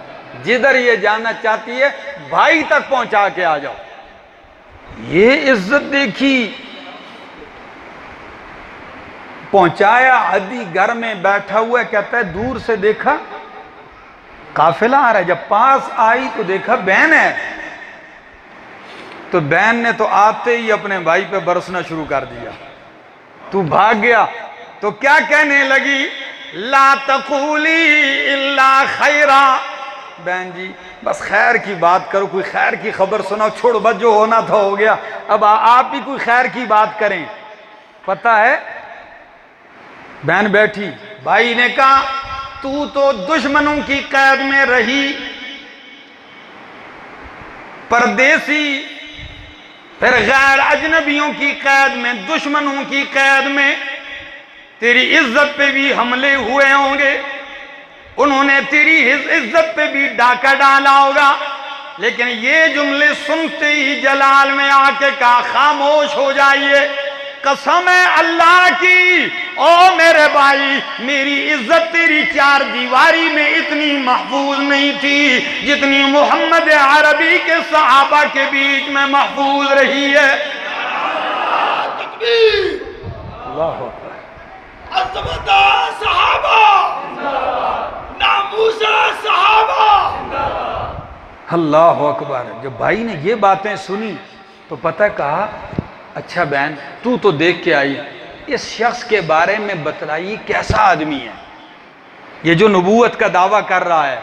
جدھر یہ جانا چاہتی ہے بھائی تک پہنچا کے آ جاؤ. یہ عزت دیکھی. پہنچایا. عدی گھر میں بیٹھا ہوا ہے, کہتا ہے دور سے دیکھا قافلہ آ رہا ہے. جب پاس آئی تو دیکھا بہن ہے. تو بہن نے تو آتے ہی اپنے بھائی پہ برسنا شروع کر دیا. تو بھاگ گیا. تو کیا کہنے لگی؟ لا تقولی الا خیرا. بہن جی بس خیر کی بات کرو, کوئی خیر کی خبر سناؤ. چھوڑ بس جو ہونا تھا ہو گیا, اب آپ ہی کوئی خیر کی بات کریں. پتہ ہے بہن بیٹھی. بھائی نے کہا تو دشمنوں کی قید میں رہی, پردیسی, پھر غیر اجنبیوں کی قید میں, دشمنوں کی قید میں. تیری عزت پہ بھی حملے ہوئے ہوں گے, انہوں نے تیری عزت پہ بھی ڈاکہ ڈالا ہوگا, لیکن یہ جملے سنتے ہی جلال میں آ کے کہا خاموش ہو جائیے. قسم ہے اللہ کی او میرے بھائی, میری عزت تیری چار دیواری میں اتنی محفوظ نہیں تھی جتنی محمد عربی کے صحابہ کے بیچ میں محفوظ رہی ہے. اللہ اکبر. عظمت صحابہ, ناموس صحابہ. اللہ اکبر. جب بھائی نے یہ باتیں سنی تو پتہ کہا اچھا بہن تو دیکھ کے آئی, اس شخص کے بارے میں بتلائی کیسا آدمی ہے, یہ جو نبوت کا دعویٰ کر رہا ہے.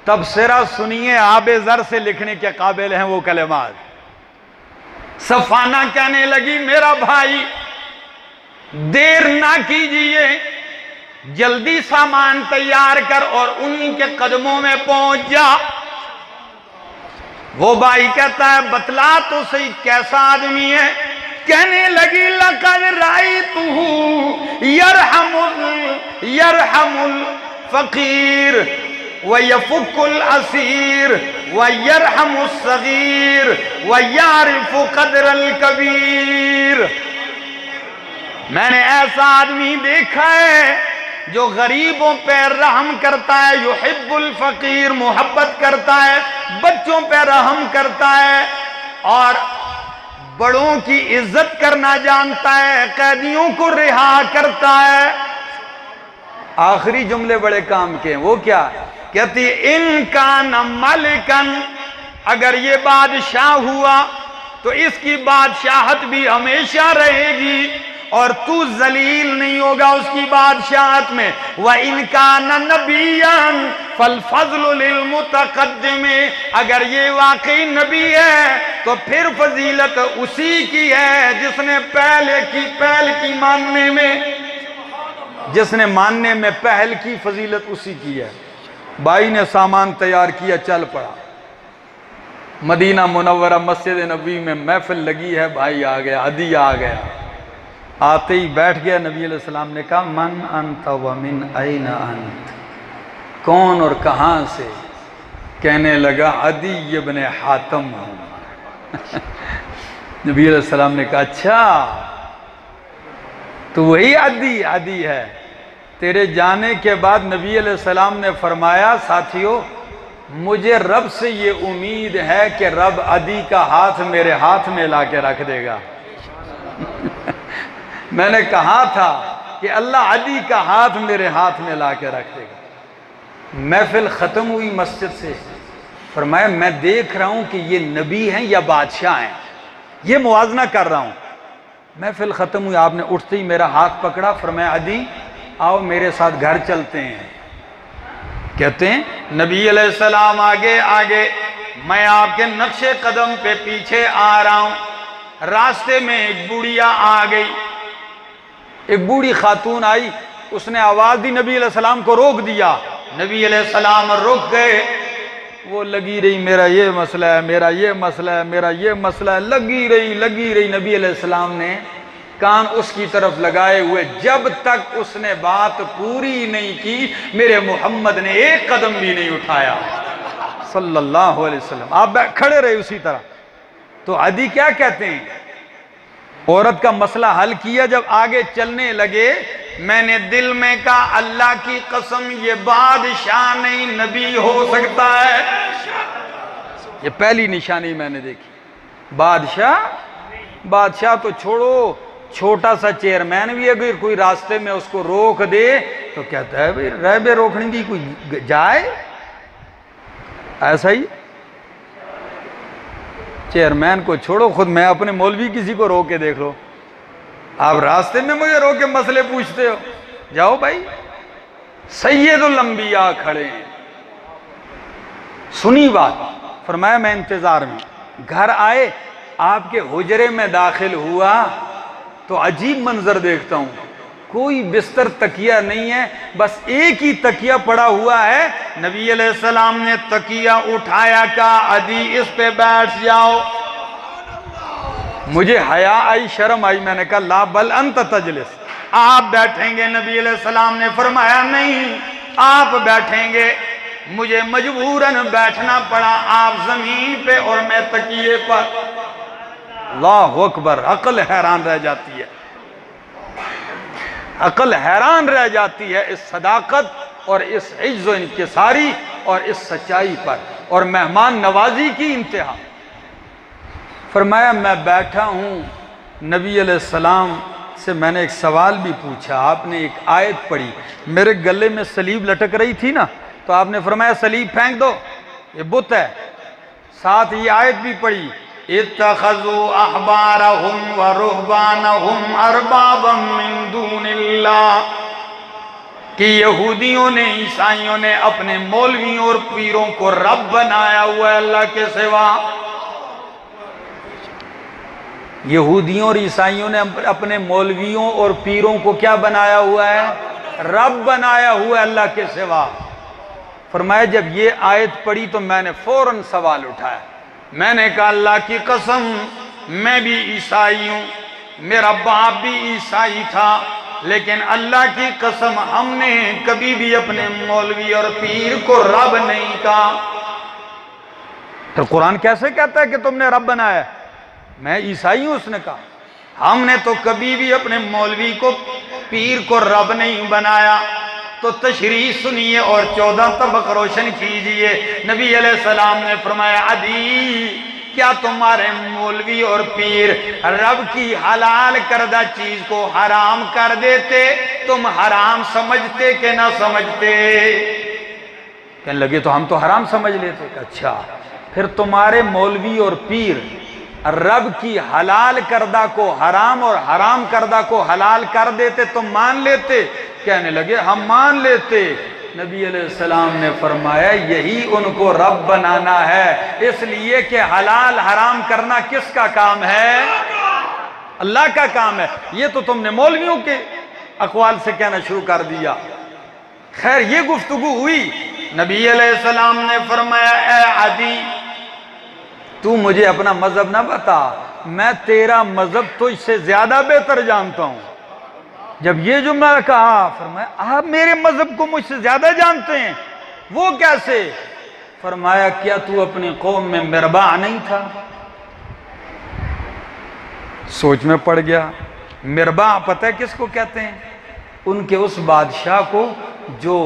تبصرہ سنیے, آب زر سے لکھنے کے قابل ہیں وہ کلمات. صفانہ کہنے لگی میرا بھائی دیر نہ کیجئے, جلدی سامان تیار کر اور انہی کے قدموں میں پہنچ جا. وہ بھائی کہتا ہے بتلا تو صحیح کیسا آدمی ہے. کہنے لگی لقد رأیتہ یرحم الفقیر ویفک الاسیر ویرحم الصغیر ویعرف قدر الکبیر. میں نے ایسا آدمی دیکھا ہے جو غریبوں پہ رحم کرتا ہے, یحب الفقیر محبت کرتا ہے, بچوں پہ رحم کرتا ہے, اور بڑوں کی عزت کرنا جانتا ہے, قیدیوں کو رہا کرتا ہے. آخری جملے بڑے کام کے ہیں. وہ کیا کہتی؟ ان کان ملکن, اگر یہ بادشاہ ہوا تو اس کی بادشاہت بھی ہمیشہ رہے گی اور تو ذلیل نہیں ہوگا اس کی بادشاہت میں. وَإِنْ كَانَ نَبِيًّا فَالْفَضْلُ لِلْمُتَقَدِّمِ, اگر یہ واقعی نبی ہے تو پھر فضیلت اسی کی ہے جس نے پہل کی ماننے میں, جس نے ماننے میں پہل کی, فضیلت اسی کی ہے. بھائی نے سامان تیار کیا, چل پڑا. مدینہ منورہ مسجد نبی میں محفل لگی ہے. بھائی آ گیا, عدی آ گیا. آتے ہی بیٹھ گیا. نبی علیہ السلام نے کہا من انت ومن این انت, کون اور کہاں سے؟ کہنے لگا عدی ابن حاتم ہوں. نبی علیہ السلام نے کہا اچھا تو وہی عدی ہے. تیرے جانے کے بعد نبی علیہ السلام نے فرمایا ساتھیو مجھے رب سے یہ امید ہے کہ رب عدی کا ہاتھ میرے ہاتھ میں لا کے رکھ دے گا. میں نے کہا تھا کہ اللہ عدی کا ہاتھ میرے ہاتھ میں لا کے رکھ دے گا. محفل ختم ہوئی مسجد سے. فرمایا میں دیکھ رہا ہوں کہ یہ نبی ہیں یا بادشاہ ہیں, یہ موازنہ کر رہا ہوں. محفل ختم ہوئی, آپ نے اٹھتے ہی میرا ہاتھ پکڑا. فرمایا عدی آؤ میرے ساتھ گھر چلتے ہیں. کہتے ہیں نبی علیہ السلام آگے آگے, میں آپ کے نقش قدم پہ پیچھے آ رہا ہوں. راستے میں ایک بوڑھیا آ گئی, ایک بوڑھی خاتون آئی. اس نے آواز دی, نبی علیہ السلام کو روک دیا. نبی علیہ السلام رک گئے. وہ لگی رہی میرا یہ مسئلہ ہے, میرا یہ مسئلہ ہے, میرا یہ مسئلہ ہے, لگی رہی. نبی علیہ السلام نے کان اس کی طرف لگائے ہوئے, جب تک اس نے بات پوری نہیں کی میرے محمد نے ایک قدم بھی نہیں اٹھایا صلی اللہ علیہ وسلم. آپ کھڑے رہے اسی طرح. تو عدی کیا کہتے ہیں, عورت کا مسئلہ حل کیا, جب آگے چلنے لگے میں نے دل میں کہا اللہ کی قسم یہ بادشاہ نہیں نبی ہو سکتا ہے. یہ پہلی نشانی میں نے دیکھی. بادشاہ تو چھوڑو، چھوٹا سا چیئرمین بھی اگر کوئی راستے میں اس کو روک دے تو کہتا ہے بھئی رہبے روکنے کی کوئی جائے. ایسا ہی چیئرمین کو چھوڑو، خود میں اپنے مولوی کسی کو روک کے دیکھ لو. آپ راستے میں مجھے روک کے مسئلے پوچھتے ہو، جاؤ بھائی سید الانبیاء کھڑے ہیں. سنی بات. فرمایا میں انتظار میں. گھر آئے، آپ کے حجرے میں داخل ہوا تو عجیب منظر دیکھتا ہوں. کوئی بستر تکیہ نہیں ہے، بس ایک ہی تکیہ پڑا ہوا ہے. نبی علیہ السلام نے تکیہ اٹھایا، کہا عدی اس پہ بیٹھ جاؤ. مجھے حیا آئی، شرم آئی. میں نے کہا لا بل انت تجلس، آپ بیٹھیں گے. نبی علیہ السلام نے فرمایا نہیں آپ بیٹھیں گے. مجھے مجبوراً بیٹھنا پڑا، آپ زمین پہ اور میں تکیے پر. اللہ اکبر. عقل حیران رہ جاتی ہے، عقل حیران رہ جاتی ہے اس صداقت اور اس عجز و انکساری اور اس سچائی پر اور مہمان نوازی کی انتہا. فرمایا میں بیٹھا ہوں. نبی علیہ السلام سے میں نے ایک سوال بھی پوچھا. آپ نے ایک آیت پڑھی، میرے گلے میں سلیب لٹک رہی تھی نا، تو آپ نے فرمایا سلیب پھینک دو، یہ بت ہے. ساتھ یہ آیت بھی پڑھی اتخذوا احبارهم ورهبانهم اربابا من دون اللہ، کہ یہودیوں نے عیسائیوں نے اپنے مولویوں اور پیروں کو رب بنایا ہوا ہے اللہ کے سوا. یہودیوں اور عیسائیوں نے اپنے مولویوں اور پیروں کو کیا بنایا ہوا ہے؟ رب بنایا ہوا ہے اللہ کے سوا. فرمایا جب یہ آیت پڑھی تو میں نے فوراً سوال اٹھایا. میں نے کہا اللہ کی قسم میں بھی عیسائی ہوں، میرا باپ بھی عیسائی تھا، لیکن اللہ کی قسم ہم نے کبھی بھی اپنے مولوی اور پیر کو رب نہیں کہا. تو قرآن کیسے کہتا ہے کہ تم نے رب بنایا؟ میں عیسائی ہوں. اس نے کہا ہم نے تو کبھی بھی اپنے مولوی کو پیر کو رب نہیں بنایا. تو تشریح سنیے اور 14 طبق روشن کیجئے. نبی علیہ السلام نے فرمایا عدی کیا تمہارے مولوی اور پیر رب کی حلال کردہ چیز کو حرام کر دیتے؟ تم حرام سمجھتے کہ نہ سمجھتے؟ کہنے لگے تو ہم تو حرام سمجھ لیتے. اچھا پھر تمہارے مولوی اور پیر رب کی حلال کردہ کو حرام اور حرام کردہ کو حلال کر دیتے تم مان لیتے؟ کہنے لگے ہم مان لیتے. نبی علیہ السلام نے فرمایا یہی ان کو رب بنانا ہے، اس لیے کہ حلال حرام کرنا کس کا کام ہے؟ اللہ کا کام ہے. یہ تو تم نے مولویوں کے اقوال سے کہنا شروع کر دیا. خیر یہ گفتگو ہوئی. نبی علیہ السلام نے فرمایا اے عدی تو مجھے اپنا مذہب نہ بتا، میں تیرا مذہب تو اس سے زیادہ بہتر جانتا ہوں. جب یہ جملہ کہا فرمایا آپ میرے مذہب کو مجھ سے زیادہ جانتے ہیں؟ وہ کیسے؟ فرمایا کیا تو اپنی قوم میں مربع نہیں تھا؟ سوچ میں پڑ گیا. مربع پتہ ہے کس کو کہتے ہیں؟ ان کے اس بادشاہ کو جو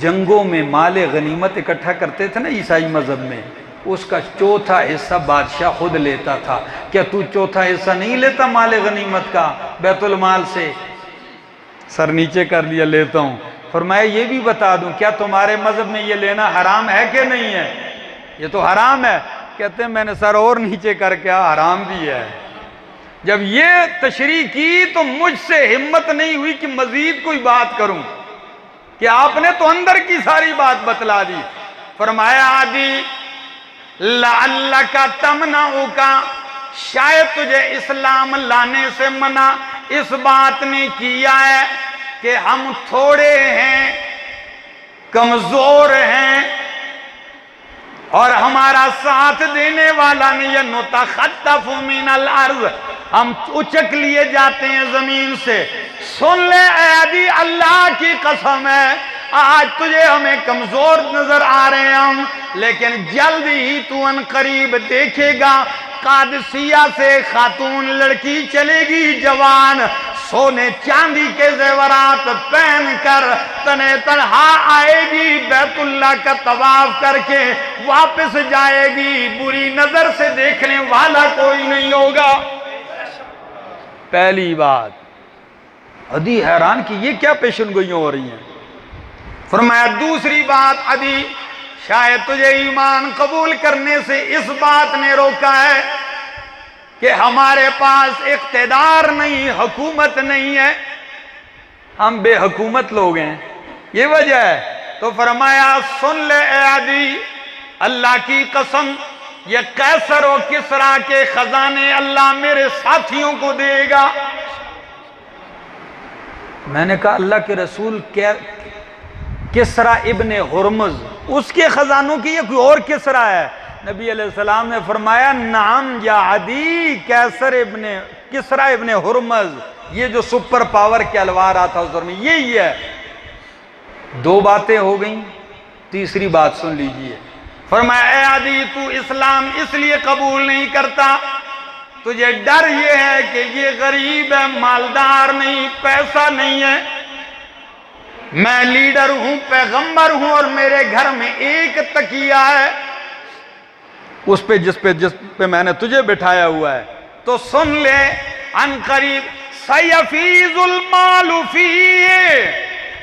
جنگوں میں مال غنیمت اکٹھا کرتے تھے نا عیسائی مذہب میں، اس کا چوتھا حصہ بادشاہ خود لیتا تھا. کیا تو چوتھا حصہ نہیں لیتا مال غنیمت کا بیت المال سے؟ سر نیچے کر لیا لیتا ہوں. فرمایا یہ بھی بتا دوں کیا تمہارے مذہب میں یہ لینا حرام ہے کہ نہیں ہے؟ یہ تو حرام ہے. کہتے ہیں میں نے سر اور نیچے کر کے حرام بھی ہے. جب یہ تشریح کی تو مجھ سے ہمت نہیں ہوئی کہ مزید کوئی بات کروں، کہ آپ نے تو اندر کی ساری بات بتلا دی. فرمایا عادی لعلک تمنعک، شاید تجھے اسلام لانے سے منع اس بات نے کیا ہے کہ ہم تھوڑے ہیں، کمزور ہیں اور ہمارا ساتھ دینے والا نہیں ہے. نتخطف من الارض، ہم اچک لیے جاتے ہیں زمین سے. سن لے اے عدی اللہ کی قسم ہے آج تجھے ہمیں کمزور نظر آ رہے ہیں ہم، لیکن جلد ہی تو ان قریب دیکھے گا قادسیہ سے خاتون لڑکی چلے گی جوان، سونے چاندی کے زیورات پہن کر تنہ تنہا آئے گی، بیت اللہ کا طواف کر کے واپس جائے گی، بری نظر سے دیکھنے والا کوئی نہیں ہوگا۔ پہلی بات، عدی حیران کہ یہ کیا پیشن گوئیاں ہو رہی ہیں۔ فرمایا دوسری بات، عدی شاید تجھے ایمان قبول کرنے سے اس بات نے روکا ہے کہ ہمارے پاس اقتدار نہیں، حکومت نہیں ہے، ہم بے حکومت لوگ ہیں، یہ وجہ ہے۔ تو فرمایا سن لے اے عدی، اللہ کی قسم یہ قیصر و کسریٰ کے خزانے اللہ میرے ساتھیوں کو دے گا۔ میں نے کہا اللہ کے رسول کسریٰ ابن ہرمز، اس کے خزانوں کی یہ کوئی اور کسریٰ ہے؟ نبی علیہ السلام نے فرمایا نعم یا عدی، کسریٰ ابن ہرمز، یہ جو سپر پاور کے الوار آتا اس دور میں یہی ہے۔ دو باتیں ہو گئیں، تیسری بات سن لیجئے۔ فرمایا اے عدی تو اسلام اس لیے قبول نہیں کرتا، تجھے ڈر یہ ہے کہ یہ غریب ہے، مالدار نہیں، پیسہ نہیں ہے، میں لیڈر ہوں، پیغمبر ہوں، اور میرے گھر میں ایک تکیہ ہے اس پہ جس پہ میں نے تجھے بٹھایا ہوا ہے۔ تو سن لے ان قریب سیفیض المال فیہ،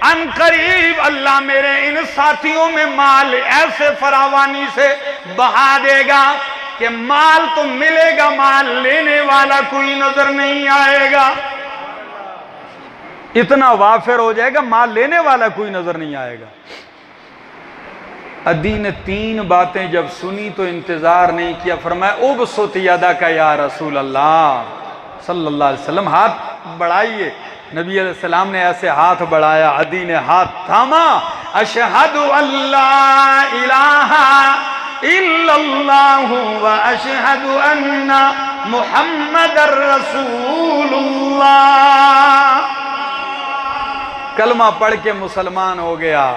ان قریب اللہ میرے ان ساتھیوں میں مال ایسے فراوانی سے بہا دے گا کہ مال تو ملے گا، مال لینے والا کوئی نظر نہیں آئے گا، اتنا وافر ہو جائے گا، مال لینے والا کوئی نظر نہیں آئے گا۔ عدی نے تین باتیں جب سنی تو انتظار نہیں کیا، فرمایا ابسط یدک یا رسول اللہ صلی اللہ علیہ وسلم، ہاتھ بڑھائیے۔ نبی علیہ السلام نے ایسے ہاتھ بڑھایا، عدی نے ہاتھ تھاما، اشہد ان لا الہ الا اللہ و اشہد ان محمد رسول اللہ، کلمہ پڑھ کے مسلمان ہو گیا۔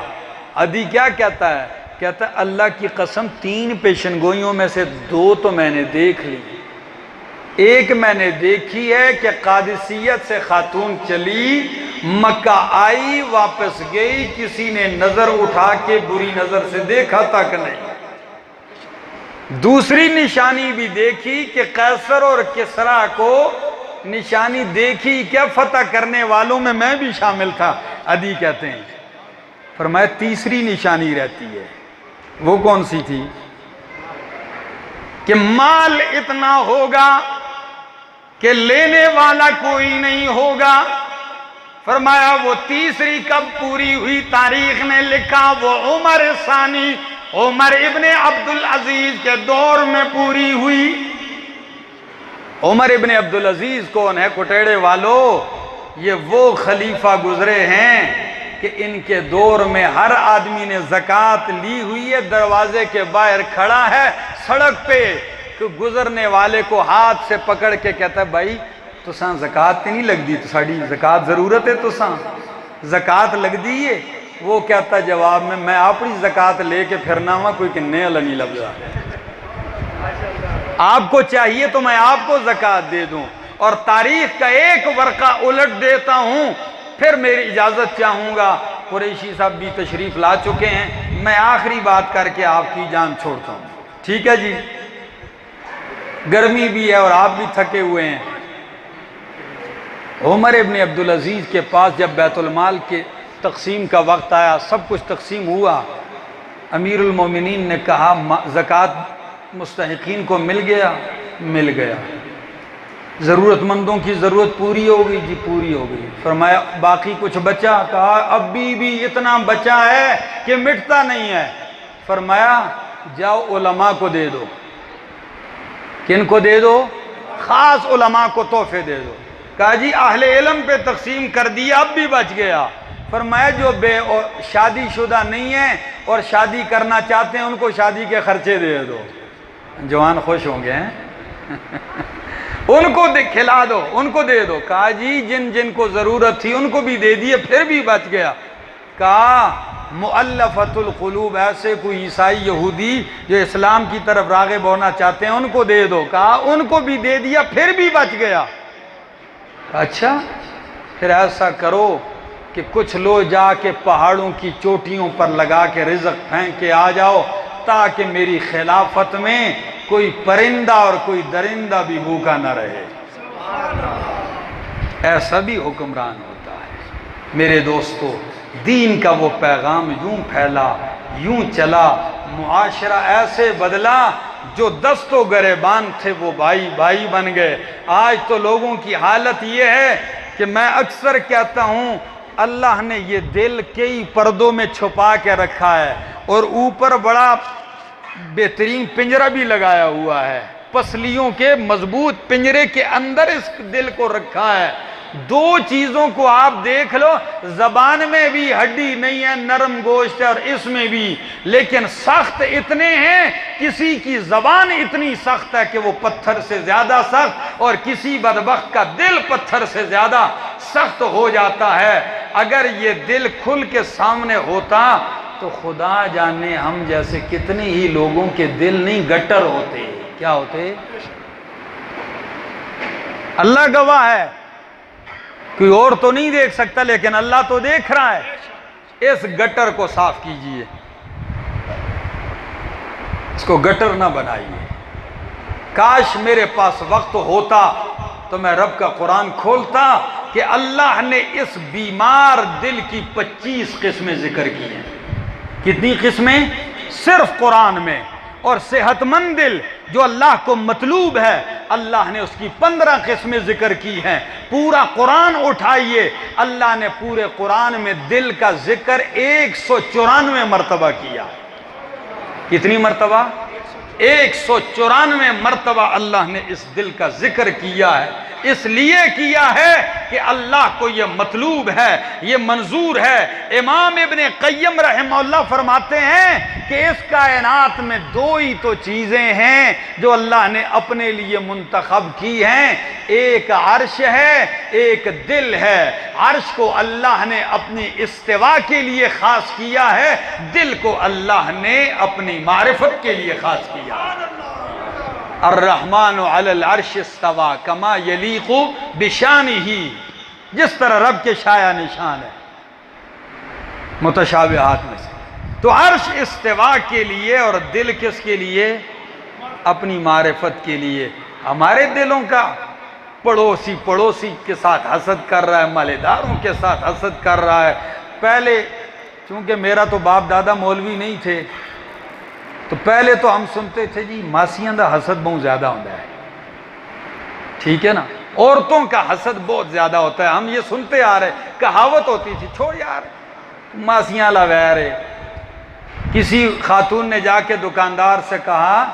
عدی کیا کہتا ہے؟ کہتا ہے اللہ کی قسم تین پیشن گوئیوں میں سے دو تو میں نے دیکھ لی، ایک میں نے دیکھی ہے کہ قادسیت سے خاتون چلی، مکہ آئی، واپس گئی، کسی نے نظر اٹھا کے بری نظر سے دیکھا تک نہیں۔ دوسری نشانی بھی دیکھی کہ قیصر اور کسریٰ کو نشانی دیکھی، کیا فتح کرنے والوں میں میں بھی شامل تھا، عدی کہتے ہیں۔ فرمایا تیسری نشانی رہتی ہے، وہ کون سی تھی؟ کہ مال اتنا ہوگا کہ لینے والا کوئی نہیں ہوگا۔ فرمایا وہ تیسری کب پوری ہوئی؟ تاریخ نے لکھا وہ عمر ثانی، عمر ابن عبدالعزیز کے دور میں پوری ہوئی۔ عمر ابن عبدالعزیز کون ہے کٹیڑے والو؟ یہ وہ خلیفہ گزرے ہیں کہ ان کے دور میں ہر آدمی نے زکوٰۃ لی ہوئی ہے، دروازے کے باہر کھڑا ہے سڑک پہ، کہ گزرنے والے کو ہاتھ سے پکڑ کے کہتا ہے بھائی تساں زکوٰۃ نہیں لگ دی، تو ساڑی زکوٰۃ ضرورت ہے، تساں زکوٰۃ لگ دی ہے؟ وہ کہتا جواب میں اپنی زکوٰۃ لے کے پھرنا ہوا، کوئی کننے والا نہیں لبدا، آپ کو چاہیے تو میں آپ کو زکوٰۃ دے دوں، اور تاریخ کا ایک ورقہ الٹ دیتا ہوں، پھر میری اجازت چاہوں گا۔ قریشی صاحب بھی تشریف لا چکے ہیں، میں آخری بات کر کے آپ کی جان چھوڑتا ہوں، ٹھیک ہے جی؟ گرمی بھی ہے اور آپ بھی تھکے ہوئے ہیں۔ عمر ابن عبدالعزیز کے پاس جب بیت المال کے تقسیم کا وقت آیا، سب کچھ تقسیم ہوا، امیر المومنین نے کہا زکوٰۃ مستحقین کو مل گیا؟ مل گیا۔ ضرورت مندوں کی ضرورت پوری ہو گئی؟ جی پوری ہو گئی۔ فرمایا باقی کچھ بچا؟ کہا اب بھی اتنا بچا ہے کہ مٹتا نہیں ہے۔ فرمایا جاؤ علماء کو دے دو۔ کن کو دے دو؟ خاص علماء کو تحفے دے دو۔ کہا جی اہل علم پہ تقسیم کر دیا، اب بھی بچ گیا۔ فرمایا جو شادی شدہ نہیں ہیں اور شادی کرنا چاہتے ہیں ان کو شادی کے خرچے دے دو۔ جوان خوش ہوں گے ہیں؟ ان کو کھلا دو، ان کو دے دو۔ کہا جی جن جن کو ضرورت تھی ان کو بھی دے دیے، پھر بھی بچ گیا۔ کہا مؤلفۃ القلوب، ایسے کوئی عیسائی یہودی جو اسلام کی طرف راغب ہونا چاہتے ہیں ان کو دے دو۔ کہا ان کو بھی دے دیا، پھر بھی بچ گیا۔ اچھا پھر ایسا کرو کہ کچھ لو جا کے پہاڑوں کی چوٹیوں پر لگا کے رزق پھینک کے آ جاؤ، تاکہ میری خلافت میں کوئی پرندہ اور کوئی درندہ بھی بھوکا نہ رہے۔ ایسا بھی حکمران ہوتا ہے۔ میرے دوستو، دین کا وہ پیغام یوں پھیلا، یوں چلا، معاشرہ ایسے بدلا، جو دست و گریبان تھے وہ بھائی بھائی بن گئے۔ آج تو لوگوں کی حالت یہ ہے کہ میں اکثر کہتا ہوں اللہ نے یہ دل کئی پردوں میں چھپا کے رکھا ہے، اور اوپر بڑا بہترین پنجرہ بھی لگایا ہوا ہے، پسلیوں کے مضبوط پنجرے کے اندر اس دل کو رکھا ہے۔ دو چیزوں کو آپ دیکھ لو، زبان میں بھی ہڈی نہیں ہے، نرم گوشت ہے، اور اس میں بھی، لیکن سخت اتنے ہیں، کسی کی زبان اتنی سخت ہے کہ وہ پتھر سے زیادہ سخت، اور کسی بدبخت کا دل پتھر سے زیادہ سخت ہو جاتا ہے۔ اگر یہ دل کھل کے سامنے ہوتا تو خدا جانے ہم جیسے کتنے ہی لوگوں کے دل نہیں گٹر ہوتے، کیا ہوتے؟ اللہ گواہ ہے، کوئی اور تو نہیں دیکھ سکتا لیکن اللہ تو دیکھ رہا ہے۔ اس گٹر کو صاف کیجئے، اس کو گٹر نہ بنائیے۔ کاش میرے پاس وقت ہوتا تو میں رب کا قرآن کھولتا کہ اللہ نے اس بیمار دل کی 25 قسمیں ذکر کی ہیں۔ کتنی قسمیں؟ صرف قرآن میں۔ اور صحت مند دل جو اللہ کو مطلوب ہے، اللہ نے اس کی 15 قسمیں ذکر کی ہیں۔ پورا قرآن اٹھائیے، اللہ نے پورے قرآن میں دل کا ذکر 194 مرتبہ کیا۔ کتنی مرتبہ؟ 194 مرتبہ اللہ نے اس دل کا ذکر کیا ہے۔ اس لیے کیا ہے کہ اللہ کو یہ مطلوب ہے، یہ منظور ہے۔ امام ابن قیم رحمہ اللہ فرماتے ہیں کہ اس کائنات میں دو ہی تو چیزیں ہیں جو اللہ نے اپنے لیے منتخب کی ہیں، ایک عرش ہے، ایک دل ہے۔ عرش کو اللہ نے اپنی استوا کے لیے خاص کیا ہے، دل کو اللہ نے اپنی معرفت کے لیے خاص کیا ہے۔ الرحمن علی العرش استوا کما یلیق بشانہ، جس طرح رب کے شایع نشان ہے متشابہات میں سے۔ تو عرش استوا کے لیے اور دل کس کے لیے؟ اپنی معرفت کے لیے۔ ہمارے دلوں کا پڑوسی کے ساتھ حسد کر رہا ہے، مالداروں کے ساتھ حسد کر رہا ہے۔ پہلے چونکہ میرا تو باپ دادا مولوی نہیں تھے، تو پہلے تو ہم سنتے تھے جی ماسیاں دا حسد بہت زیادہ ہوتا ہے، ٹھیک ہے نا، عورتوں کا حسد بہت زیادہ ہوتا ہے، ہم یہ سنتے آ رہے، کہاوت ہوتی تھی، چھوڑ یار ماسیاں لویرے۔ کسی خاتون نے جا کے دکاندار سے کہا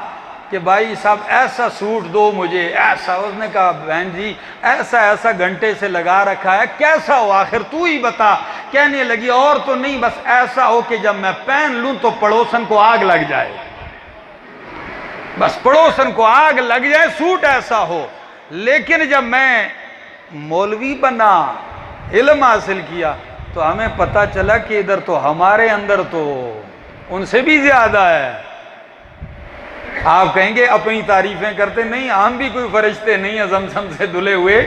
کہ بھائی صاحب ایسا سوٹ دو مجھے، ایسا، اس نے کہا بہن جی ایسا گھنٹے سے لگا رکھا ہے، کیسا ہو آخر تو ہی بتا۔ کہنے لگی اور تو نہیں، بس ایسا ہو کہ جب میں پہن لوں تو پڑوسن کو آگ لگ جائے، بس پڑوسن کو آگ لگ جائے، سوٹ ایسا ہو۔ لیکن جب میں مولوی بنا، علم حاصل کیا، تو ہمیں پتہ چلا کہ ادھر تو ہمارے اندر تو ان سے بھی زیادہ ہے۔ آپ کہیں گے اپنی تعریفیں کرتے، نہیں ہم بھی کوئی فرشتے نہیں ہیں زمزم سے دھلے ہوئے۔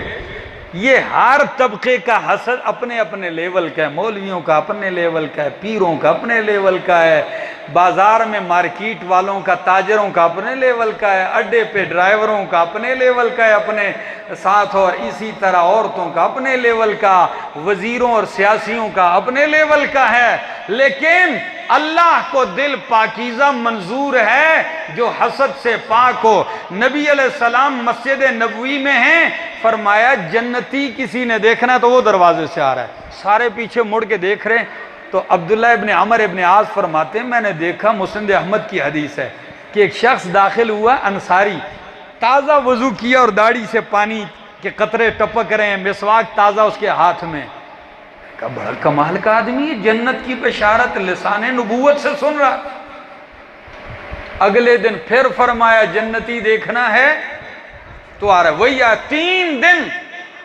یہ ہر طبقے کا حسد اپنے اپنے لیول کا ہے، مولویوں کا اپنے لیول کا ہے، پیروں کا اپنے لیول کا ہے، بازار میں مارکیٹ والوں کا، تاجروں کا اپنے لیول کا ہے، اڈے پہ ڈرائیوروں کا اپنے لیول کا ہے اپنے ساتھ، اور اسی طرح عورتوں کا اپنے لیول کا، وزیروں اور سیاسیوں کا اپنے لیول کا ہے۔ لیکن اللہ کو دل پاکیزہ منظور ہے جو حسد سے پاک ہو۔ نبی علیہ السلام مسجد نبوی میں ہیں، فرمایا جنتی کسی نے دیکھنا ہے تو وہ دروازے سے آ رہا ہے، سارے پیچھے مڑ کے دیکھ رہے ہیں۔ تو عبداللہ ابن عمر ابن عاص فرماتے ہیں میں نے دیکھا، مسند احمد کی حدیث ہے، کہ ایک شخص داخل ہوا انصاری، تازہ وضو کیا اور داڑھی سے پانی کے قطرے ٹپک رہے ہیں، مسواک تازہ اس کے ہاتھ میں۔ کہا بڑا کمال کا آدمی، جنت کی بشارت لسان نبوت سے سن رہا۔ اگلے دن پھر فرمایا جنتی دیکھنا ہے تو آ رہا ہے، وہی آیا 3 دن،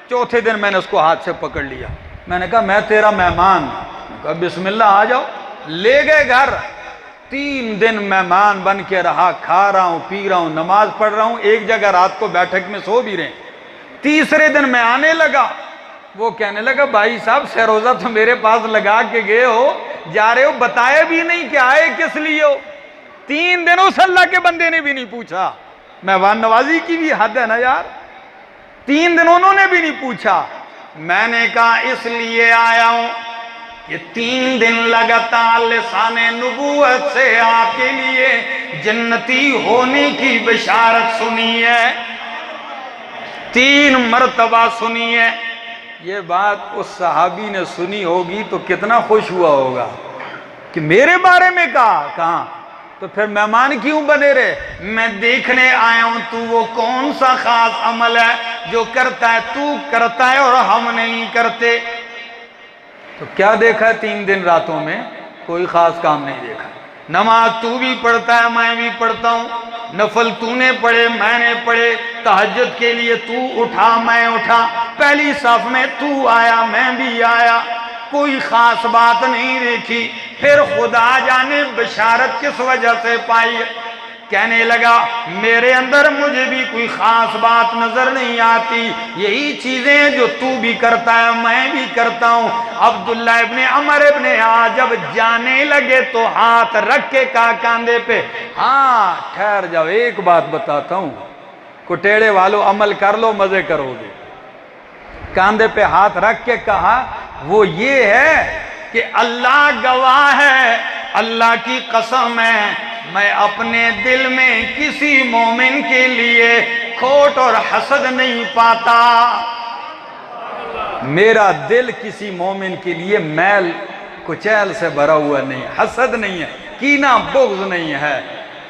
چوتھے دن میں نے اس کو ہاتھ سے پکڑ لیا، میں نے کہا میں تیرا مہمان، کہا بسم اللہ آ جاؤ، لے گئے گھر۔ 3 دن مہمان بن کے رہا، کھا رہا ہوں، پی رہا ہوں، نماز پڑھ رہا ہوں، ایک جگہ رات کو بیٹھک میں سو بھی رہے۔ تیسرے دن میں آنے لگا، وہ کہنے لگا بھائی صاحب سروزہ تو میرے پاس لگا کے گئے ہو، جا رہے ہو، بتایا بھی نہیں کہ آئے کس لیے ہو۔ 3 دن اس اللہ کے بندے نے بھی نہیں پوچھا۔ مہمان نوازی کی بھی حد ہے نا یار، 3 دن انہوں نے بھی نہیں پوچھا۔ میں نے کہا اس لیے آیا ہوں کہ 3 دن لگاتار لسان نبوت سے آپ کے لیے جنتی ہونے کی بشارت سنی ہے، 3 مرتبہ سنی ہے۔ یہ بات اس صحابی نے سنی ہوگی تو کتنا خوش ہوا ہوگا کہ میرے بارے میں کہاں، تو پھر مہمان کیوں بنے رہے؟ میں دیکھنے آیا ہوں تو وہ کون سا خاص عمل ہے جو کرتا ہے تو کرتا ہے اور ہم نہیں کرتے۔ تو کیا دیکھا ہے 3 دن راتوں میں؟ کوئی خاص کام نہیں دیکھا۔ نماز تو بھی پڑھتا ہے، میں بھی پڑھتا ہوں، نفل تو نے پڑھے، میں نے پڑھے، تہجد کے لیے تو اٹھا، میں اٹھا، پہلی صف میں تو آیا، میں بھی آیا، کوئی خاص بات نہیں دیکھی۔ پھر خدا جانے بشارت کس وجہ سے پائی۔ کہنے لگا میرے اندر مجھے بھی کوئی خاص بات نظر نہیں آتی، یہی چیزیں جو تو بھی کرتا ہے میں بھی کرتا ہوں۔ عبداللہ ابن عمر ابن عاص جب جانے لگے تو ہاتھ رکھ کے کہا کاندھے پہ، ہاں ٹھہر جاؤ ایک بات بتاتا ہوں، کٹیڑے والو عمل کر لو مزے کرو گے۔ کاندھے پہ ہاتھ رکھ کے کہا وہ یہ ہے کہ اللہ گواہ ہے، اللہ کی قسم ہے، میں اپنے دل میں کسی مومن کے لیے کھوٹ اور حسد نہیں پاتا، میرا دل کسی مومن کے لیے میل کچیل سے بھرا ہوا نہیں، حسد نہیں ہے، کینہ بغض نہیں ہے۔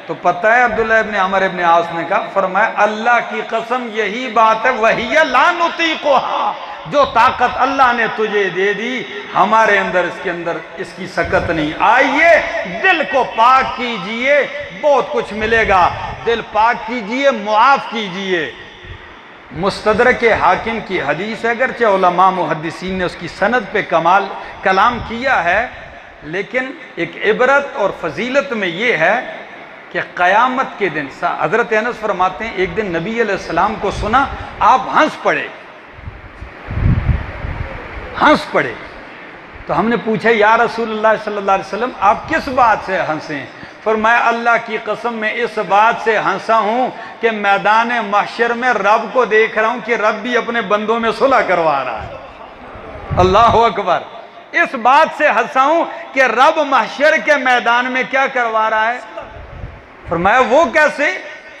تو پتہ ہے عبداللہ ابن عمر ابن عاص نے کہا، فرمایا اللہ کی قسم یہی بات ہے، وَهِيَ لَا نُطِيقُهَا، جو طاقت اللہ نے تجھے دے دی ہمارے اندر اس کی سکت نہیں۔ آئیے دل کو پاک کیجئے، بہت کچھ ملے گا، دل پاک کیجئے، معاف کیجئے۔ مستدرک حاکم کی حدیث ہے، اگرچہ علماء محدثین نے اس کی سند پہ کلام کیا ہے، لیکن ایک عبرت اور فضیلت میں یہ ہے کہ قیامت کے دن حضرت انس فرماتے ہیں ایک دن نبی علیہ السلام کو سنا آپ ہنس پڑے، تو ہم نے پوچھا یا رسول اللہ صلی اللہ علیہ وسلم آپ کس بات سے ہنسیں؟ فرمایا اللہ کی قسم میں اس بات سے ہنسا ہوں کہ میدان محشر میں رب کو دیکھ رہا ہوں کہ رب بھی اپنے بندوں میں صلح کروا رہا ہے۔ اللہ اکبر، اس بات سے ہنسا ہوں کہ رب محشر کے میدان میں کیا کروا رہا ہے؟ فرمایا وہ کیسے؟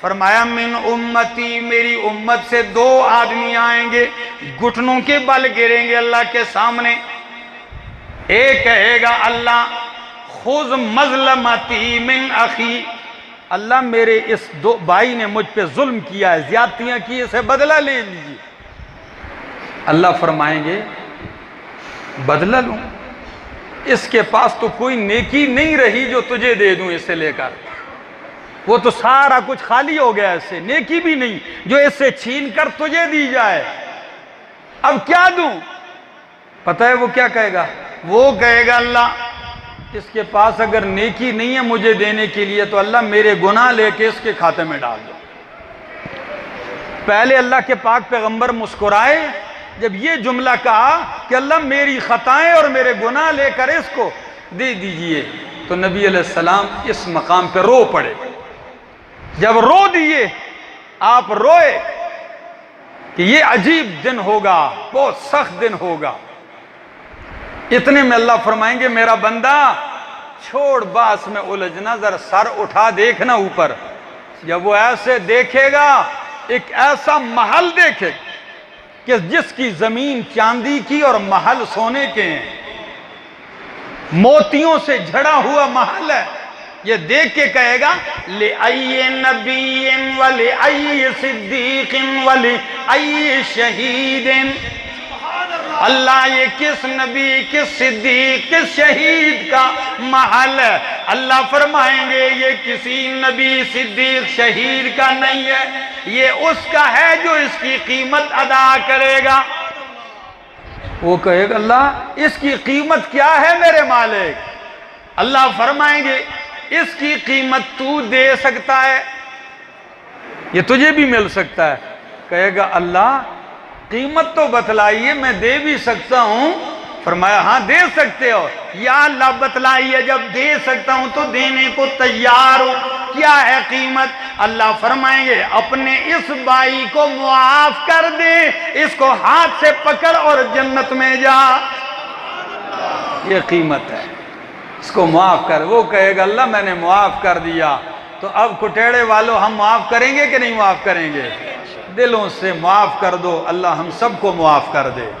فرمایا من امتی، میری امت سے 2 آدمی آئیں گے، گھٹنوں کے بل گریں گے اللہ کے سامنے، ایک کہے گا اللہ خذ مظلمتی من اخی، اللہ میرے اس بھائی نے مجھ پہ ظلم کیا ہے، زیادتیاں کی، اسے بدلہ لے لیجیے۔ اللہ فرمائیں گے بدلہ لوں؟ اس کے پاس تو کوئی نیکی نہیں رہی جو تجھے دے دوں اس سے لے کر، وہ تو سارا کچھ خالی ہو گیا، اس سے نیکی بھی نہیں جو اس سے چھین کر تجھے دی جائے، اب کیا دوں؟ پتہ ہے وہ کیا کہے گا؟ وہ کہے گا اللہ اس کے پاس اگر نیکی نہیں ہے مجھے دینے کے لیے تو اللہ میرے گناہ لے کے اس کے کھاتے میں ڈال دو۔ پہلے اللہ کے پاک پیغمبر مسکرائے جب یہ جملہ کہا کہ اللہ میری خطائیں اور میرے گناہ لے کر اس کو دے دیجئے، تو نبی علیہ السلام اس مقام پہ رو پڑے۔ جب رو دیے آپ روئے کہ یہ عجیب دن ہوگا، بہت سخت دن ہوگا، اتنے میں اللہ فرمائیں گے میرا بندہ چھوڑ باس میں الجھنا، ذرا سر اٹھا دیکھنا اوپر۔ جب وہ ایسے دیکھے گا ایک ایسا محل دیکھے کہ جس کی زمین چاندی کی اور محل سونے کے ہیں، موتیوں سے جھڑا ہوا محل ہے، یہ دیکھ کے کہے گا لِأَيِّ نَبِيٍّ وَلِأَيِّ صِدِّيقٍ وَلِأَيِّ شَهِيدٍ، اللہ یہ کس نبی، کس صدیق، کس شہید کا محل ہے؟ اللہ فرمائیں گے یہ کسی نبی، صدیق، شہید کا نہیں ہے، یہ اس کا ہے جو اس کی قیمت ادا کرے گا۔ وہ کہے گا اللہ اس کی قیمت کیا ہے میرے مالک؟ اللہ فرمائیں گے اس کی قیمت تو دے سکتا ہے، یہ تجھے بھی مل سکتا ہے۔ کہے گا اللہ قیمت تو بتلائیے، میں دے بھی سکتا ہوں۔ فرمایا ہاں دے سکتے ہو۔ یا اللہ بتلائیے، جب دے سکتا ہوں تو دینے کو تیار ہوں، کیا ہے قیمت؟ اللہ فرمائیں گے اپنے اس بھائی کو معاف کر دے، اس کو ہاتھ سے پکڑ اور جنت میں جا، یہ قیمت ہے، اس کو معاف کر۔ وہ کہے گا اللہ میں نے معاف کر دیا، تو اب کٹیڑے والوں ہم معاف کریں گے کہ نہیں معاف کریں گے؟ دلوں سے معاف کر دو، اللہ ہم سب کو معاف کر دے۔